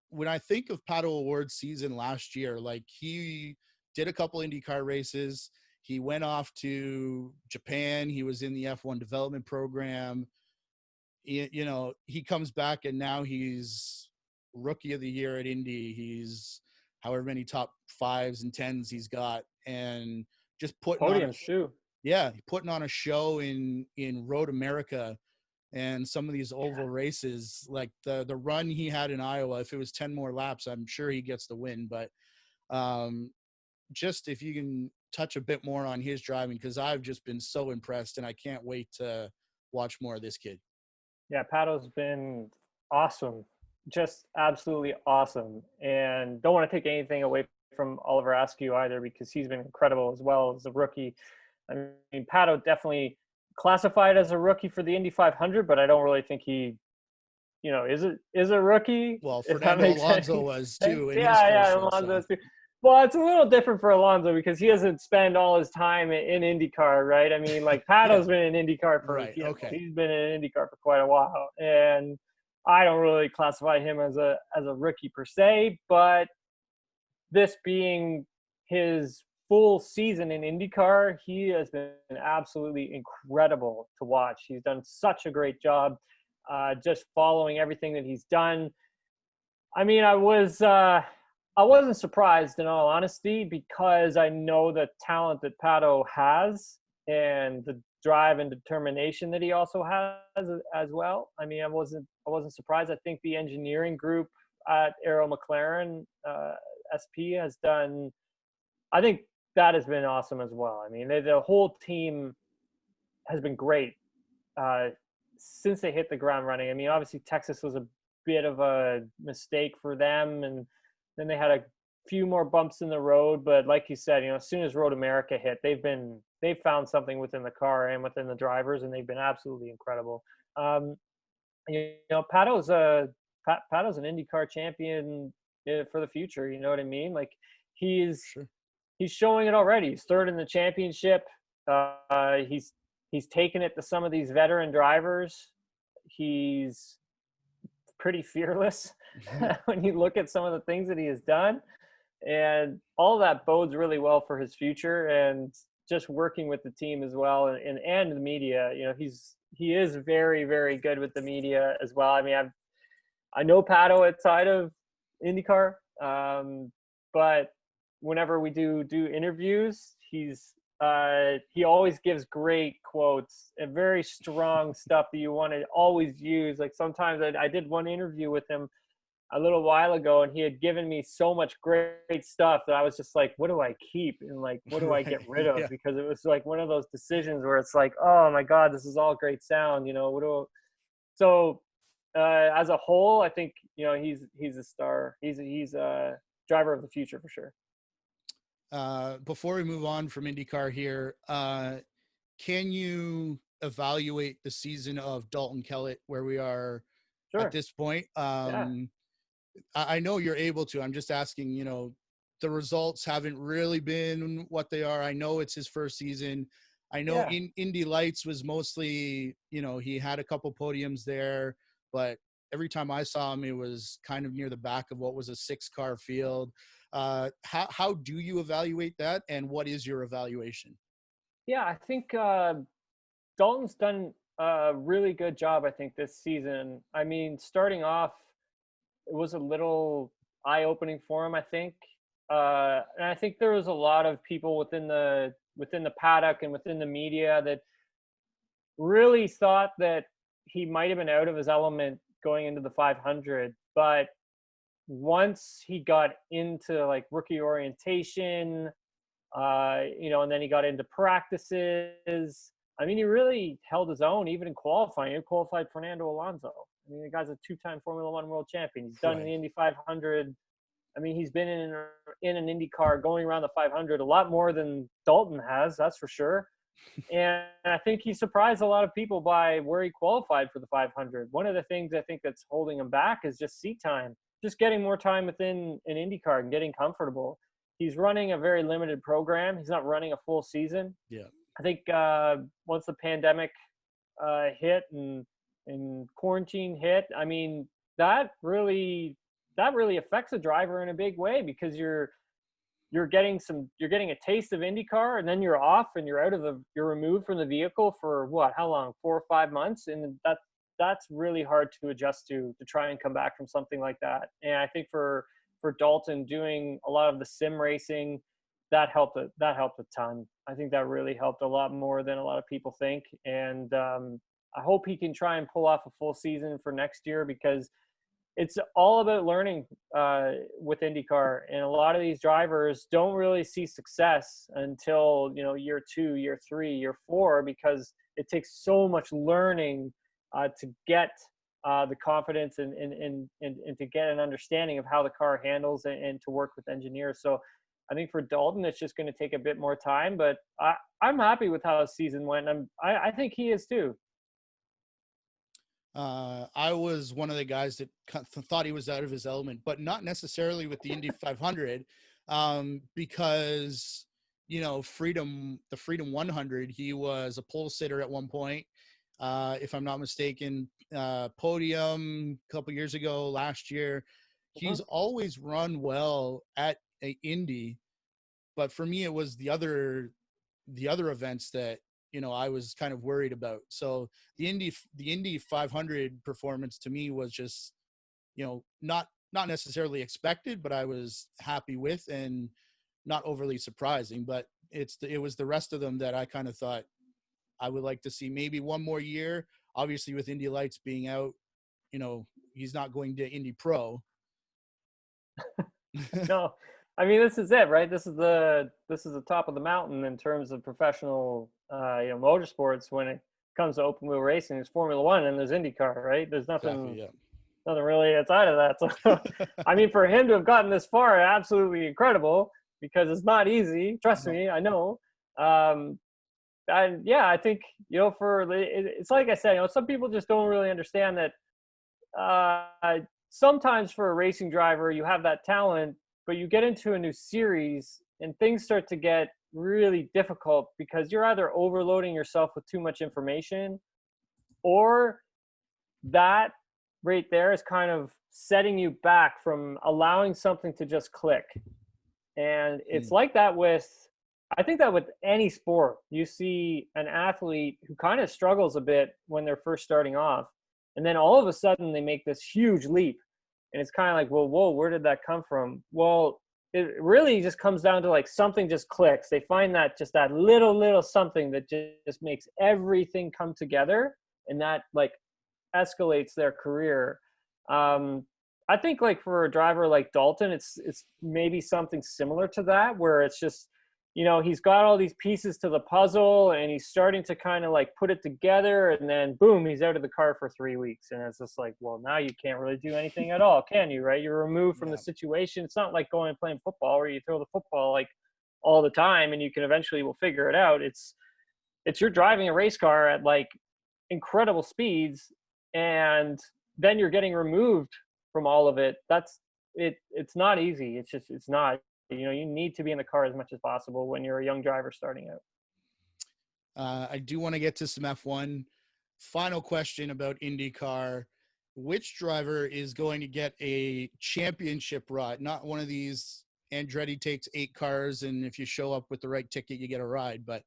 When I think of Pato Award's season last year, like he did a couple IndyCar races. He went off to Japan. He was in the F1 development program. He comes back and now he's rookie of the year at Indy. He's however many top 5s and 10s he's got, and just putting on Podiums too. Yeah, putting on a show in Road America and some of these oval races, like the run he had in Iowa. If it was 10 more laps, I'm sure he gets the win. But just if you can touch a bit more on his driving, because I've just been so impressed and I can't wait to watch more of this kid. Yeah, Pato's been awesome, just absolutely awesome. And don't want to take anything away from Oliver Askew either because he's been incredible as well as a rookie. I mean, Pato definitely classified as a rookie for the Indy 500, but I don't really think he, is a rookie. Well, Fernando Alonso was too. Yeah, Alonso too. Well, it's a little different for Alonso because he doesn't spend all his time in IndyCar, right? I mean, like Pato's been in IndyCar for he's been in IndyCar for quite a while, and I don't really classify him as a rookie per se. But this being his full season in IndyCar, he has been absolutely incredible to watch. He's done such a great job, just following everything that he's done. I mean, I wasn't surprised in all honesty because I know the talent that Pato has and the drive and determination that he also has as well. I mean, I wasn't surprised. I think the engineering group at Arrow McLaren SP has done. I think that has been awesome as well. I mean, the whole team has been great since they hit the ground running. I mean, obviously Texas was a bit of a mistake for them, and then they had a few more bumps in the road. But like you said, as soon as Road America hit, they've found something within the car and within the drivers, and they've been absolutely incredible. Pato's an IndyCar champion for the future. You know what I mean? Like he's he's showing it already. He's third in the championship. He's taken it to some of these veteran drivers. He's pretty fearless when you look at some of the things that he has done, and all that bodes really well for his future. And just working with the team as well, and the media. He is very, very good with the media as well. I mean, I know Pato outside of IndyCar, but whenever we do interviews, he always gives great quotes and very strong stuff that you want to always use. Like sometimes I did one interview with him a little while ago, and he had given me so much great stuff that I was just like, what do I keep and like what do I get rid of? Yeah. Because it was like one of those decisions where it's like, oh my God, this is all great sound, so as a whole, I think he's a star. He's a driver of the future for sure. Before we move on from IndyCar here, can you evaluate the season of Dalton Kellett where we are Sure. at this point? Yeah. I know you're able to. I'm just asking, the results haven't really been what they are. I know it's his first season. I know in Indy Lights was mostly, he had a couple podiums there, but every time I saw him, it was kind of near the back of what was a 6-car field. How do you evaluate that, and what is your evaluation? Yeah, I think Dalton's done a really good job, I think, this season. I mean, starting off, it was a little eye-opening for him, I think. And I think there was a lot of people within the paddock and within the media that really thought that he might have been out of his element going into the 500. But once he got into like rookie orientation, and then he got into practices, I mean, he really held his own even in qualifying. He qualified Fernando Alonso. I mean, the guy's a 2-time Formula One world champion. He's done in the Indy 500. I mean, he's been in an IndyCar going around the 500 a lot more than Dalton has, that's for sure. And I think he surprised a lot of people by where he qualified for the 500. One of the things I think that's holding him back is just seat time, just getting more time within an IndyCar and getting comfortable. He's running a very limited program. He's not running a full season. Yeah. I think once the pandemic hit and quarantine hit, I mean, that really affects a driver in a big way, because you're getting a taste of IndyCar, and then you're off and you're removed from the vehicle for how long? 4 or 5 months, and that's really hard to adjust to try and come back from something like that. And I think for Dalton, doing a lot of the sim racing, that helped a ton. I think that really helped a lot more than a lot of people think. And I hope he can try and pull off a full season for next year, because it's all about learning with IndyCar. And a lot of these drivers don't really see success until, year 2, year 3, year 4, because it takes so much learning to get the confidence and to get an understanding of how the car handles and to work with engineers. So I think for Dalton, it's just going to take a bit more time, but I'm happy with how his season went. I think he is too. I was one of the guys that thought he was out of his element, but not necessarily with the Indy 500, because, the Freedom 100, he was a pole sitter at one point. If I'm not mistaken, podium a couple years ago, last year. He's always run well at a Indy, but for me, it was the other events that, I was kind of worried about. So the Indy 500 performance to me was just, not necessarily expected, but I was happy with, and not overly surprising. But it was the rest of them that I kind of thought I would like to see maybe one more year. Obviously, with Indy Lights being out, he's not going to Indy Pro. No, I mean, this is it, right? This is the top of the mountain in terms of professional, motorsports. When it comes to open wheel racing, there's Formula One and there's IndyCar, right? There's nothing really outside of that. So, I mean, for him to have gotten this far, absolutely incredible, because it's not easy. Trust me, I know. And yeah, I think, it's like I said, some people just don't really understand that sometimes for a racing driver, you have that talent, but you get into a new series and things start to get really difficult because you're either overloading yourself with too much information, or that right there is kind of setting you back from allowing something to just click. And it's like that with, I think that with any sport, you see an athlete who kind of struggles a bit when they're first starting off, and then all of a sudden they make this huge leap. And it's kind of like, well, whoa, where did that come from? Well, it really just comes down to like something just clicks. They find that just that little something that just makes everything come together, and that like escalates their career. I think like for a driver like Dalton, it's maybe something similar to that, where it's just, you know, he's got all these pieces to the puzzle and he's starting to kind of like put it together, and then boom, he's out of the car for 3 weeks. And it's just like, well, now you can't really do anything at all, can you? Right? You're removed from the situation. It's not like going and playing football where you throw the football like all the time and you can eventually will figure it out. It's you're driving a race car at like incredible speeds, and then you're getting removed from all of it. It's not easy. It's not, you know, you need to be in the car as much as possible when you're a young driver starting out. I do want to get to some F1. Final question about IndyCar. Which driver is going to get a championship ride? Not one of these Andretti takes 8 cars and if you show up with the right ticket, you get a ride. But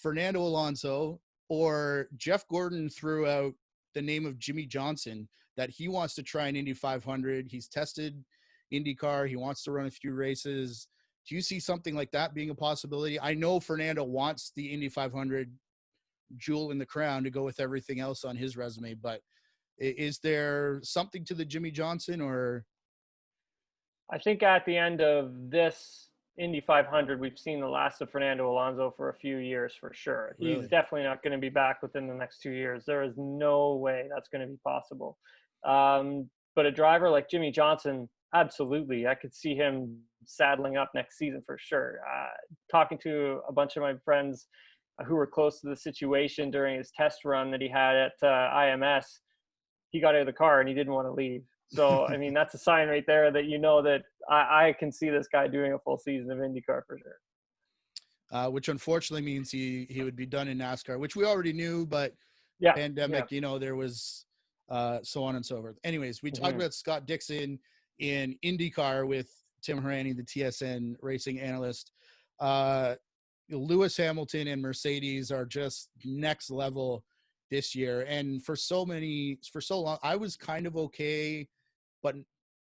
Fernando Alonso or Jeff Gordon threw out the name of Jimmy Johnson, that he wants to try an Indy 500. He's tested IndyCar. He wants to run a few races. Do you see something like that being a possibility? I know Fernando wants the Indy 500 jewel in the crown to go with everything else on his resume, but is there something to the Jimmy Johnson? Or I think at the end of this Indy 500, we've seen the last of Fernando Alonso for a few years for sure. Really? He's definitely not going to be back within the next 2 years. There is no way that's going to be possible. But a driver like Jimmy Johnson, absolutely. I could see him saddling up next season for sure. Talking to a bunch of my friends who were close to the situation during his test run that he had at IMS, he got out of the car and he didn't want to leave. So, I mean, that's a sign right there that you know that I can see this guy doing a full season of IndyCar for sure. which unfortunately means he would be done in NASCAR, which we already knew, but pandemic, you know, there was so on and so forth. Anyways, we talked about Scott Dixon in IndyCar with Tim Hauraney, the TSN racing analyst. Lewis Hamilton and Mercedes are just next level this year. And for so long, I was kind of okay, but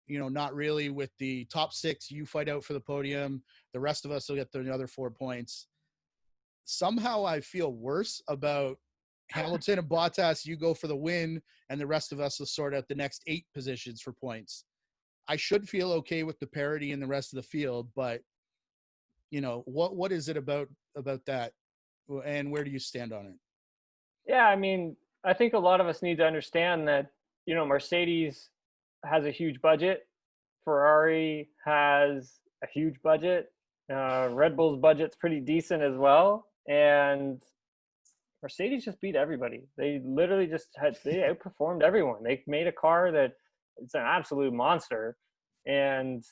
you know, not really with the top 6. You fight out for the podium. The rest of us will get the other 4 points. Somehow I feel worse about Hamilton and Bottas. You go for the win and the rest of us will sort out the next 8 positions for points. I should feel okay with the parity in the rest of the field, but you know, what is it about that, and where do you stand on it? Yeah, I mean, I think a lot of us need to understand that, you know, Mercedes has a huge budget. Ferrari has a huge budget. Red Bull's budget's pretty decent as well. And Mercedes just beat everybody. They literally they outperformed everyone. They made a car that it's an absolute monster. And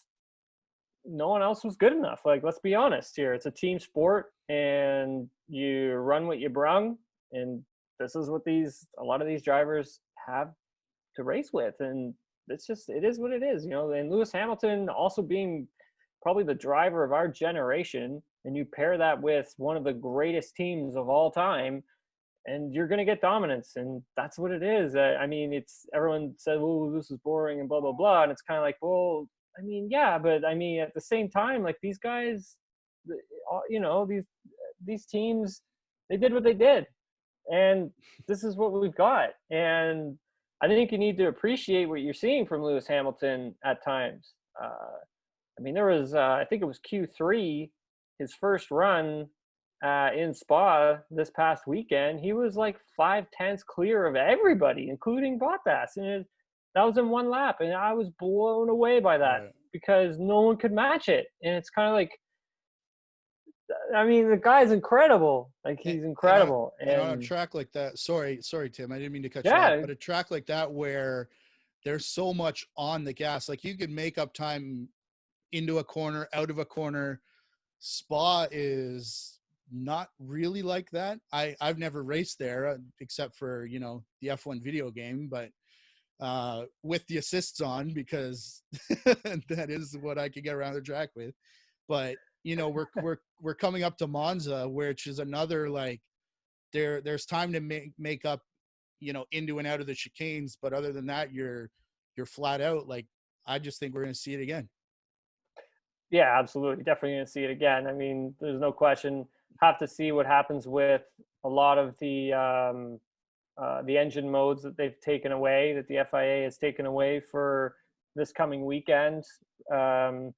no one else was good enough. Like, let's be honest here. It's a team sport and you run what you brung. And this is what a lot of these drivers have to race with. And it is what it is, you know. And Lewis Hamilton also being probably the driver of our generation, and you pair that with one of the greatest teams of all time, and you're going to get dominance. And that's what it is. I mean, everyone said, oh, this is boring and blah, blah, blah. And it's kind of like, well, I mean, yeah, but I mean, at the same time, like these guys, you know, these teams, they did what they did. And this is what we've got. And I think you need to appreciate what you're seeing from Lewis Hamilton at times. I mean, there was, I think it was Q3, his first run in Spa this past weekend. He was like 5/10 clear of everybody, including Bottas. And that was in one lap. And I was blown away by that because no one could match it. And it's kind of like, I mean, the guy's incredible. Like, he's incredible. And on a track like that, sorry, Tim, I didn't mean to cut you off, but a track like that where there's so much on the gas, like you could make up time into a corner, out of a corner. Spa is not really like that. I've never raced there except for, you know, the F1 video game, but with the assists on, because that is what I can get around the track with. But, you know, we're coming up to Monza, which is another, like, there's time to make up, you know, into and out of the chicanes, but other than that, you're flat out. Like, I just think we're going to see it again. Yeah, absolutely. Definitely going to see it again. I mean, there's no question. Have to see what happens with a lot of the engine modes that they've taken away, that the FIA has taken away for this coming weekend. I'm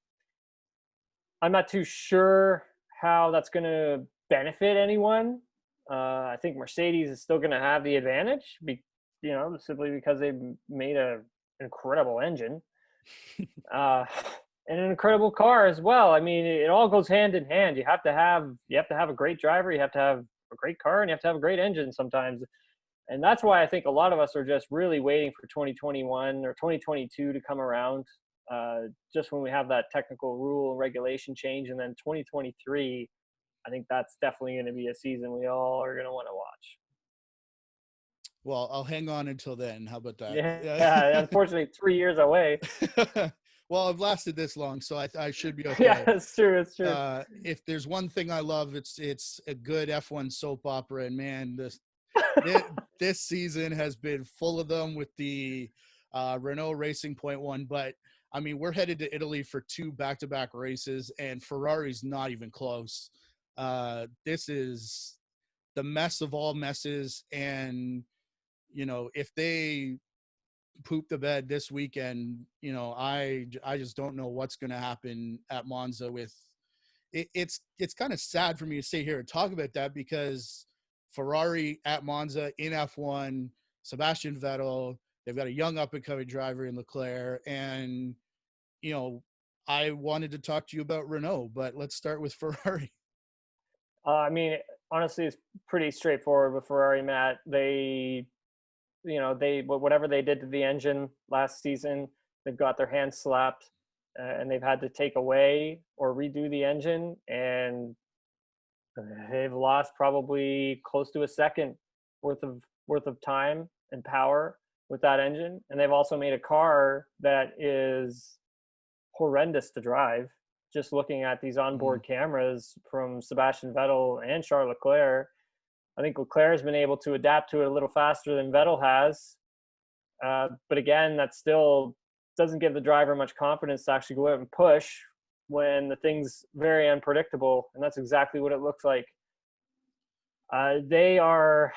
not too sure how that's going to benefit anyone. I think Mercedes is still going to have the advantage, you know, simply because they've made an incredible engine. And an incredible car as well. I mean, it all goes hand in hand. You have to have a great driver, you have to have a great car, and you have to have a great engine sometimes. And that's why I think a lot of us are just really waiting for 2021 or 2022 to come around, just when we have that technical rule and regulation change. And then 2023, I think that's definitely going to be a season we all are going to want to watch. Well, I'll hang on until then. How about that? Yeah, unfortunately, 3 years away. Well, I've lasted this long, so I should be okay. Yeah, it's true. It's true. If there's one thing I love, it's a good F1 soap opera, and man, this season has been full of them with the Renault Racing Point one. But I mean, we're headed to Italy for 2 back-to-back races, and Ferrari's not even close. This is the mess of all messes, and you know, if they poop the bed this weekend, you know, I just don't know what's going to happen at Monza with it. It's kind of sad for me to sit here and talk about that, because Ferrari at Monza in F1, Sebastian Vettel, they've got a young up and coming driver in Leclerc. And, you know, I wanted to talk to you about Renault, but let's start with Ferrari. I mean, honestly, it's pretty straightforward with Ferrari, Matt. Whatever they did to the engine last season, they've got their hands slapped, and they've had to take away or redo the engine, and they've lost probably close to a second worth of time and power with that engine. And they've also made a car that is horrendous to drive. Just looking at these onboard cameras from Sebastian Vettel and Charles Leclerc, I think Leclerc has been able to adapt to it a little faster than Vettel has. But again, that still doesn't give the driver much confidence to actually go out and push when the thing's very unpredictable. And that's exactly what it looks like. They're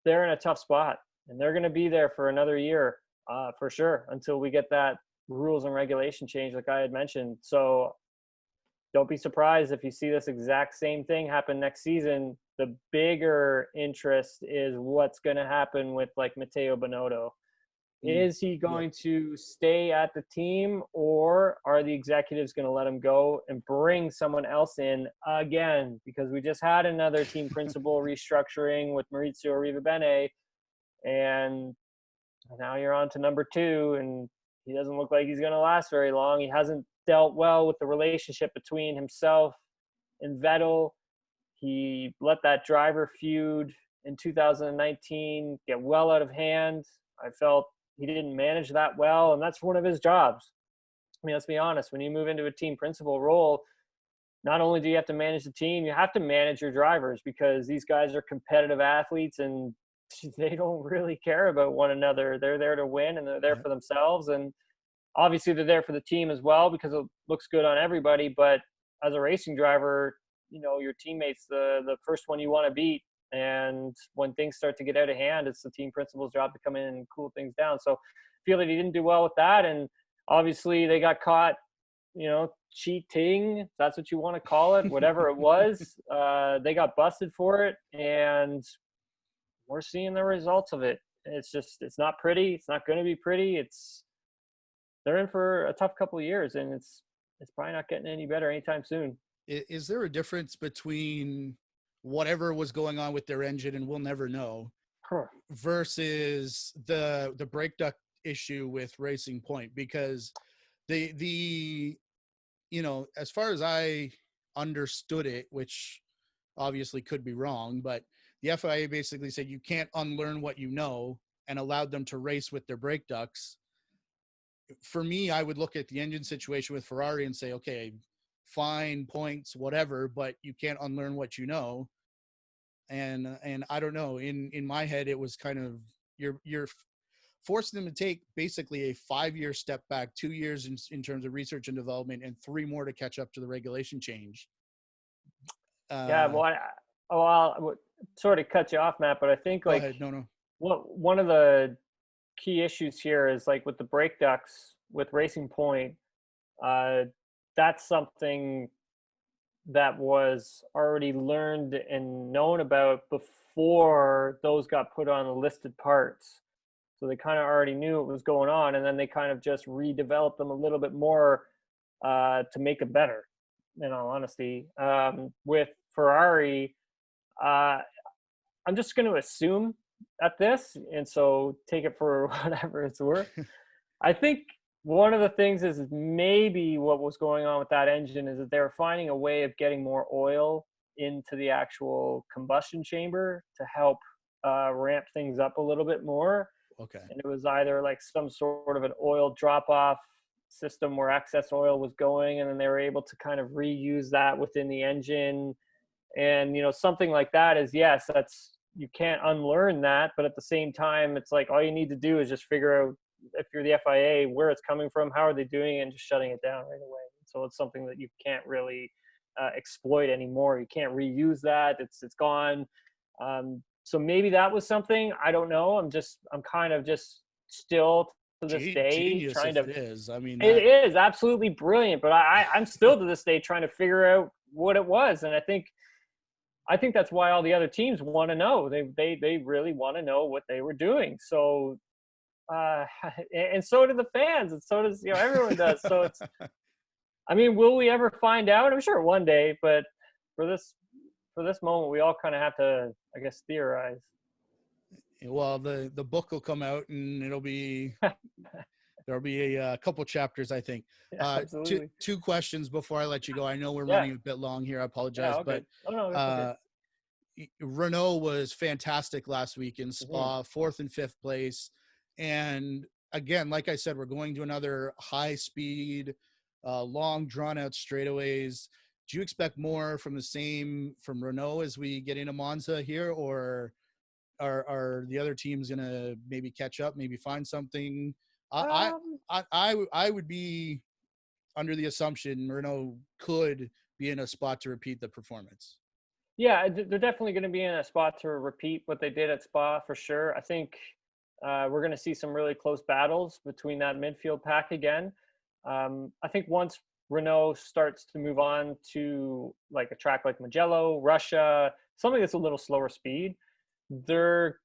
in a tough spot, and they're going to be there for another year, for sure, until we get that rules and regulation change like I had mentioned. So don't be surprised if you see this exact same thing happen next season. The bigger interest is what's going to happen with, like, Matteo Binotto. Is he going to stay at the team, or are the executives going to let him go and bring someone else in again? Because we just had another team principal restructuring with Maurizio Arrivabene, and now you're on to number 2, and he doesn't look like he's going to last very long. He hasn't dealt well with the relationship between himself and Vettel. He let that driver feud in 2019 get well out of hand. I felt he didn't manage that well, and that's one of his jobs. I mean, let's be honest. When you move into a team principal role, not only do you have to manage the team, you have to manage your drivers, because these guys are competitive athletes and they don't really care about one another. They're there to win, and they're there for themselves. And obviously they're there for the team as well, because it looks good on everybody. But as a racing driver, you know, your teammate's the first one you want to beat. And when things start to get out of hand, it's the team principal's job to come in and cool things down. So I feel that he didn't do well with that. And obviously they got caught, you know, cheating, if that's what you want to call it, whatever it was. They got busted for it, and we're seeing the results of it. It's not pretty. It's not going to be pretty. They're in for a tough couple of years, and it's probably not getting any better anytime soon. Is there a difference between whatever was going on with their engine, and we'll never know, versus the brake duct issue with Racing Point? Because the as far as I understood it, which obviously could be wrong, but the FIA basically said you can't unlearn what you know, and allowed them to race with their brake ducts. For me, I would look at the engine situation with Ferrari and say, okay, fine, points, whatever, but you can't unlearn what you know. And I don't know, in my head, it was kind of, you're forcing them to take basically a 5-year step back, 2 years in terms of research and development, and 3 more to catch up to the regulation change. Yeah, well, I would sort of cut you off, Matt, but I think Go like ahead. No. one of the key issues here is like with the brake ducts with Racing Point. Uh, that's something that was already learned and known about before those got put on the listed parts. So they kind of already knew what was going on, and then they kind of just redeveloped them a little bit more to make it better. In all honesty, with Ferrari, uh, I'm just going to assume at this, and so take it for whatever it's worth. I think one of the things is maybe what was going on with that engine is that they were finding a way of getting more oil into the actual combustion chamber to help ramp things up a little bit more. Okay. And it was either like some sort of an oil drop off system where excess oil was going, and then they were able to kind of reuse that within the engine. And something like that is, yes, that's, you can't unlearn that, but at the same time, it's like all you need to do is just figure out, if you're the FIA, where it's coming from, how are they doing it, and just shutting it down right away. So it's something that you can't really exploit anymore. You can't reuse that. It's gone. So maybe that was something. I don't know. I'm kind of just still to this day Genius trying if to. it is. I mean, It is absolutely brilliant, but I'm still to this day trying to figure out what it was, and I think that's why all the other teams want to know. They really want to know what they were doing. So, and so do the fans, and so does everyone does. So it's. I mean, will we ever find out? I'm sure one day, but for this moment, we all kind of have to, I guess, theorize. well, the book will come out, and it'll be there'll be a couple chapters, I think. Yeah, absolutely. Two questions before I let you go. I know we're Yeah. running a bit long here. I apologize, Yeah. Okay. but Oh no, that's okay. Renault was fantastic last week in Spa, Mm-hmm. 4th and 5th place. And again, like I said, we're going to another high speed, long drawn out straightaways. Do you expect more from from Renault as we get into Monza here, or are the other teams going to maybe catch up, maybe find something? Um, I would be under the assumption Renault could be in a spot to repeat the performance. Yeah, they're definitely going to be in a spot to repeat what they did at Spa for sure. I think we're going to see some really close battles between that midfield pack again. I think once Renault starts to move on to like a track like Mugello, Russia, something that's a little slower speed, they're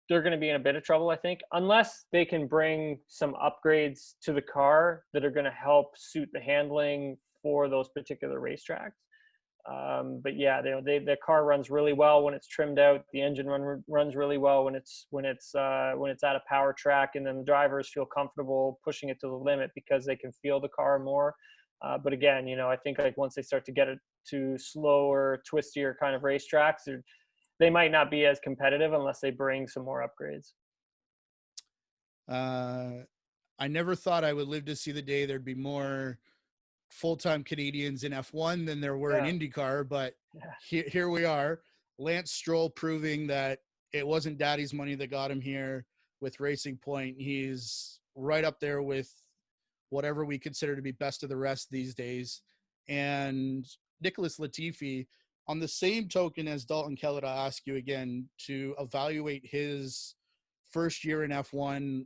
going to be in a bit of trouble, I think, unless they can bring some upgrades to the car that are going to help suit the handling for those particular racetracks. But yeah, the car runs really well when it's trimmed out. The engine runs really well when it's at a power track, and then the drivers feel comfortable pushing it to the limit because they can feel the car more. But again, I think like once they start to get it to slower, twistier kind of racetracks, they might not be as competitive unless they bring some more upgrades. I never thought I would live to see the day there'd be more full-time Canadians in F1 than there were in IndyCar, but here we are. Lance Stroll proving that it wasn't daddy's money that got him here with Racing Point. He's right up there with whatever we consider to be best of the rest these days. And Nicholas Latifi, on the same token as Dalton Kellett, I ask you again to evaluate his first year in F1.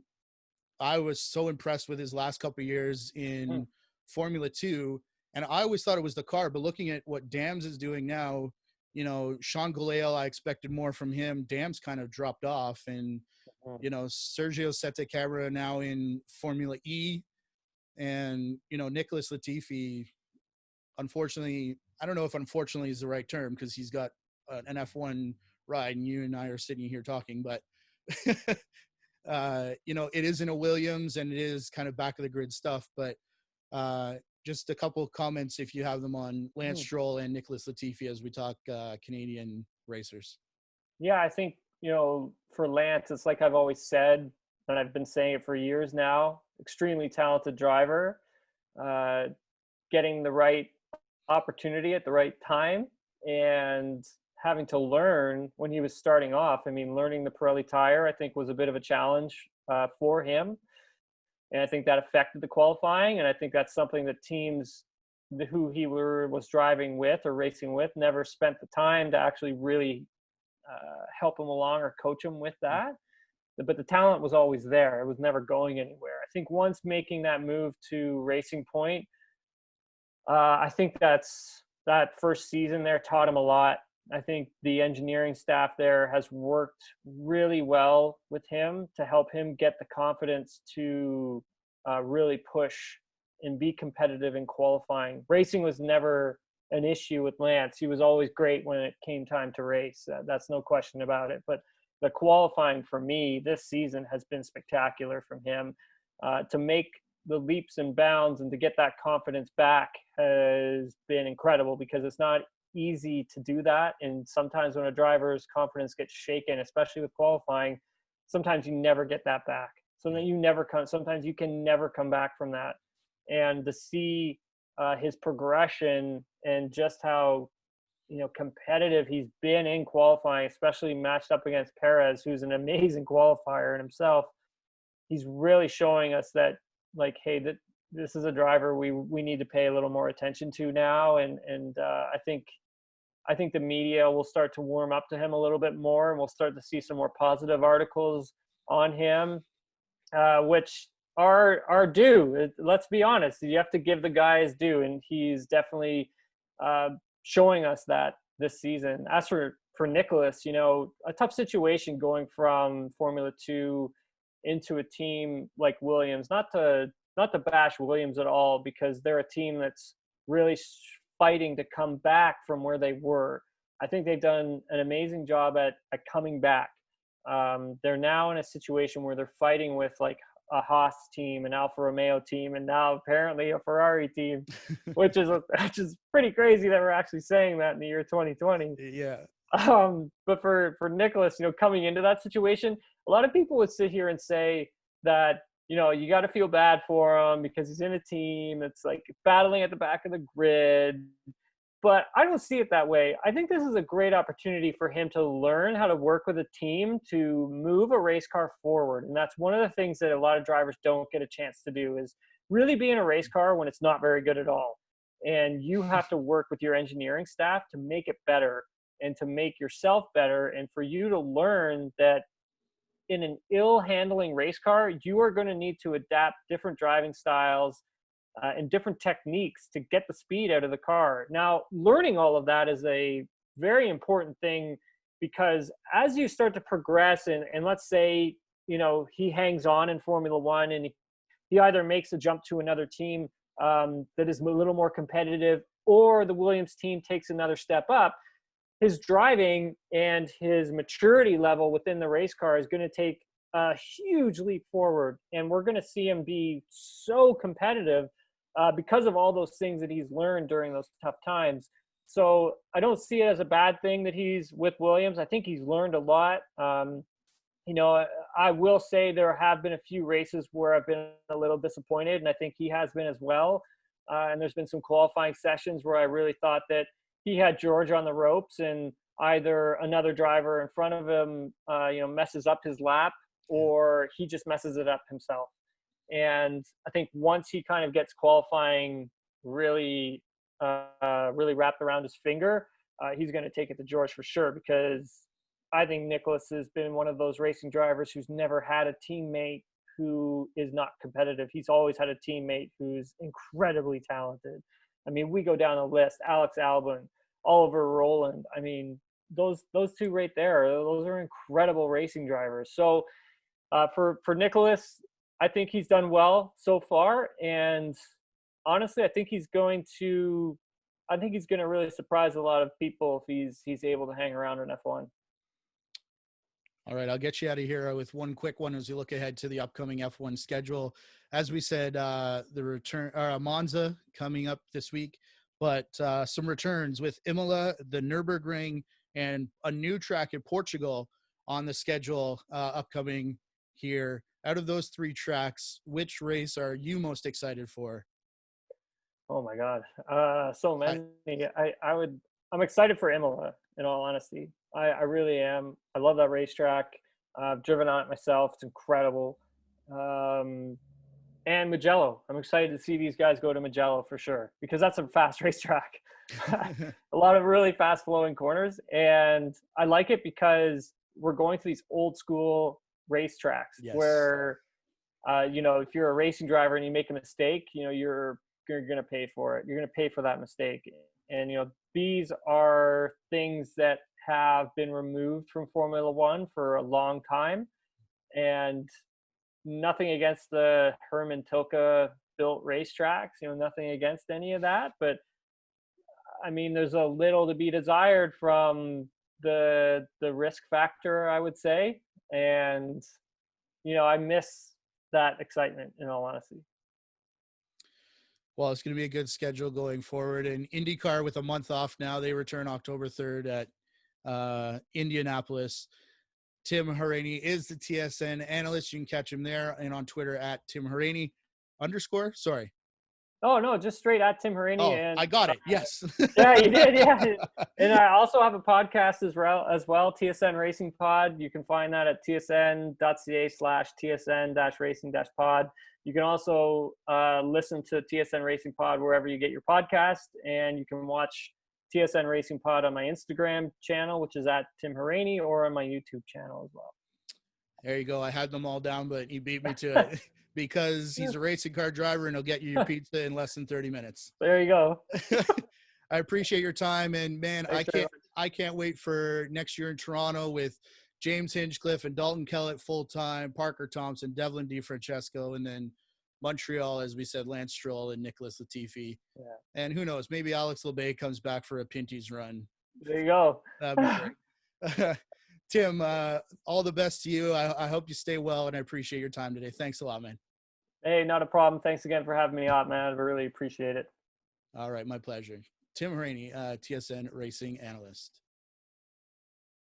I was so impressed with his last couple of years in Formula 2, and I always thought it was the car, but looking at what Dams is doing now, Sean Gulael, I expected more from him. Dams kind of dropped off, and Sergio Sette Camara now in Formula E, and Nicholas Latifi, unfortunately, I don't know if unfortunately is the right term because he's got an F1 ride, and you and I are sitting here talking, but it isn't a Williams, and it is kind of back of the grid stuff, but just a couple of comments, if you have them, on Lance Stroll and Nicholas Latifi as we talk Canadian racers. Yeah, I think, for Lance, it's like I've always said, and I've been saying it for years now, extremely talented driver, getting the right opportunity at the right time, and having to learn when he was starting off. I mean, learning the Pirelli tire, I think, was a bit of a challenge for him. And I think that affected the qualifying. And I think that's something that teams who he was driving with or racing with never spent the time to actually really help him along or coach him with that. But the talent was always there. It was never going anywhere. I think once making that move to Racing Point, I think that first season there taught him a lot. I think the engineering staff there has worked really well with him to help him get the confidence to really push and be competitive in qualifying. Racing was never an issue with Lance. He was always great when it came time to race. That's no question about it. But the qualifying for me this season has been spectacular from him. To make the leaps and bounds and to get that confidence back has been incredible, because it's not easy to do that. And sometimes when a driver's confidence gets shaken, especially with qualifying, sometimes you never get that back. Sometimes you can never come back from that. And to see his progression and just how competitive he's been in qualifying, especially matched up against Perez, who's an amazing qualifier in himself, he's really showing us that, like, hey, this is a driver we need to pay a little more attention to now. And I think the media will start to warm up to him a little bit more, and we'll start to see some more positive articles on him, which are due. Let's be honest, you have to give the guy his due, and he's definitely showing us that this season. As for Nicholas, a tough situation going from Formula 2 into a team like Williams. Not to bash Williams at all, because they're a team that's really fighting to come back from where they were. I think they've done an amazing job at coming back. They're now in a situation where they're fighting with like a Haas team, an Alfa Romeo team, and now apparently a Ferrari team, which is pretty crazy that we're actually saying that in the year 2020. Yeah. But for Nicholas, coming into that situation, a lot of people would sit here and say that, you got to feel bad for him because he's in a team that's like battling at the back of the grid. But I don't see it that way. I think this is a great opportunity for him to learn how to work with a team to move a race car forward. And that's one of the things that a lot of drivers don't get a chance to do, is really be in a race car when it's not very good at all. And you have to work with your engineering staff to make it better and to make yourself better. And for you to learn that in an ill-handling race car, you are going to need to adapt different driving styles and different techniques to get the speed out of the car. Now, learning all of that is a very important thing, because as you start to progress, and let's say, he hangs on in Formula One and he either makes a jump to another team that is a little more competitive, or the Williams team takes another step up, his driving and his maturity level within the race car is going to take a huge leap forward. And we're going to see him be so competitive because of all those things that he's learned during those tough times. So I don't see it as a bad thing that he's with Williams. I think he's learned a lot. I will say there have been a few races where I've been a little disappointed, and I think he has been as well. And there's been some qualifying sessions where I really thought that he had George on the ropes, and either another driver in front of him, messes up his lap, or he just messes it up himself. And I think once he kind of gets qualifying really wrapped around his finger, he's going to take it to George for sure, because I think Nicholas has been one of those racing drivers who's never had a teammate who is not competitive. He's always had a teammate who's incredibly talented. I mean, we go down the list: Alex Albon, Oliver Rowland. I mean, those two right there, those are incredible racing drivers. So for Nicholas, I think he's done well so far. And honestly, I think he's going to really surprise a lot of people if he's able to hang around in F1. All right, I'll get you out of here with one quick one as we look ahead to the upcoming F1 schedule. As we said, the return Monza coming up this week, but some returns with Imola, the Nürburgring, and a new track in Portugal on the schedule upcoming here. Out of those three tracks, which race are you most excited for? Oh my God, so many. I'm excited for Imola. In all honesty, I really am. I love that racetrack. I've driven on it myself. It's incredible. And Mugello. I'm excited to see these guys go to Mugello for sure, because that's a fast racetrack. A lot of really fast flowing corners. And I like it because we're going to these old school racetracks Yes. where, if you're a racing driver and you make a mistake, you're going to pay for it. You're going to pay for that mistake. And, these are things that have been removed from Formula One for a long time. And nothing against the Herman Tilke built racetracks, nothing against any of that. But I mean, there's a little to be desired from the risk factor, I would say. And, I miss that excitement, in all honesty. Well, it's going to be a good schedule going forward. And IndyCar, with a month off now, they return October 3rd at Indianapolis. Tim Hauraney is the TSN analyst. You can catch him there and on Twitter at Tim Hauraney _. Sorry. Oh, no, just straight at Tim Hauraney. Oh, and I got it. Yes. Yeah, you did. Yeah. And I also have a podcast as well, TSN Racing Pod. You can find that at tsn.ca/tsn-racing-pod. You can also listen to TSN Racing Pod wherever you get your podcast, and you can watch TSN Racing Pod on my Instagram channel, which is at Tim Hauraney, or on my YouTube channel as well. There you go. I had them all down, but he beat me to it because he's a racing car driver and he'll get you your pizza in less than 30 minutes. There you go. I appreciate your time, and man, Thanks I can't wait for next year in Toronto with James Hinchcliffe and Dalton Kellett full-time, Parker Thompson, Devlin DeFrancesco, and then Montreal, as we said, Lance Stroll and Nicholas Latifi. Yeah. And who knows, maybe Alex Lebay comes back for a Pinty's run. There you go. That'd be great. Tim, all the best to you. I hope you stay well, and I appreciate your time today. Thanks a lot, man. Hey, not a problem. Thanks again for having me on, man. I really appreciate it. All right, my pleasure. Tim Hauraney, TSN Racing Analyst.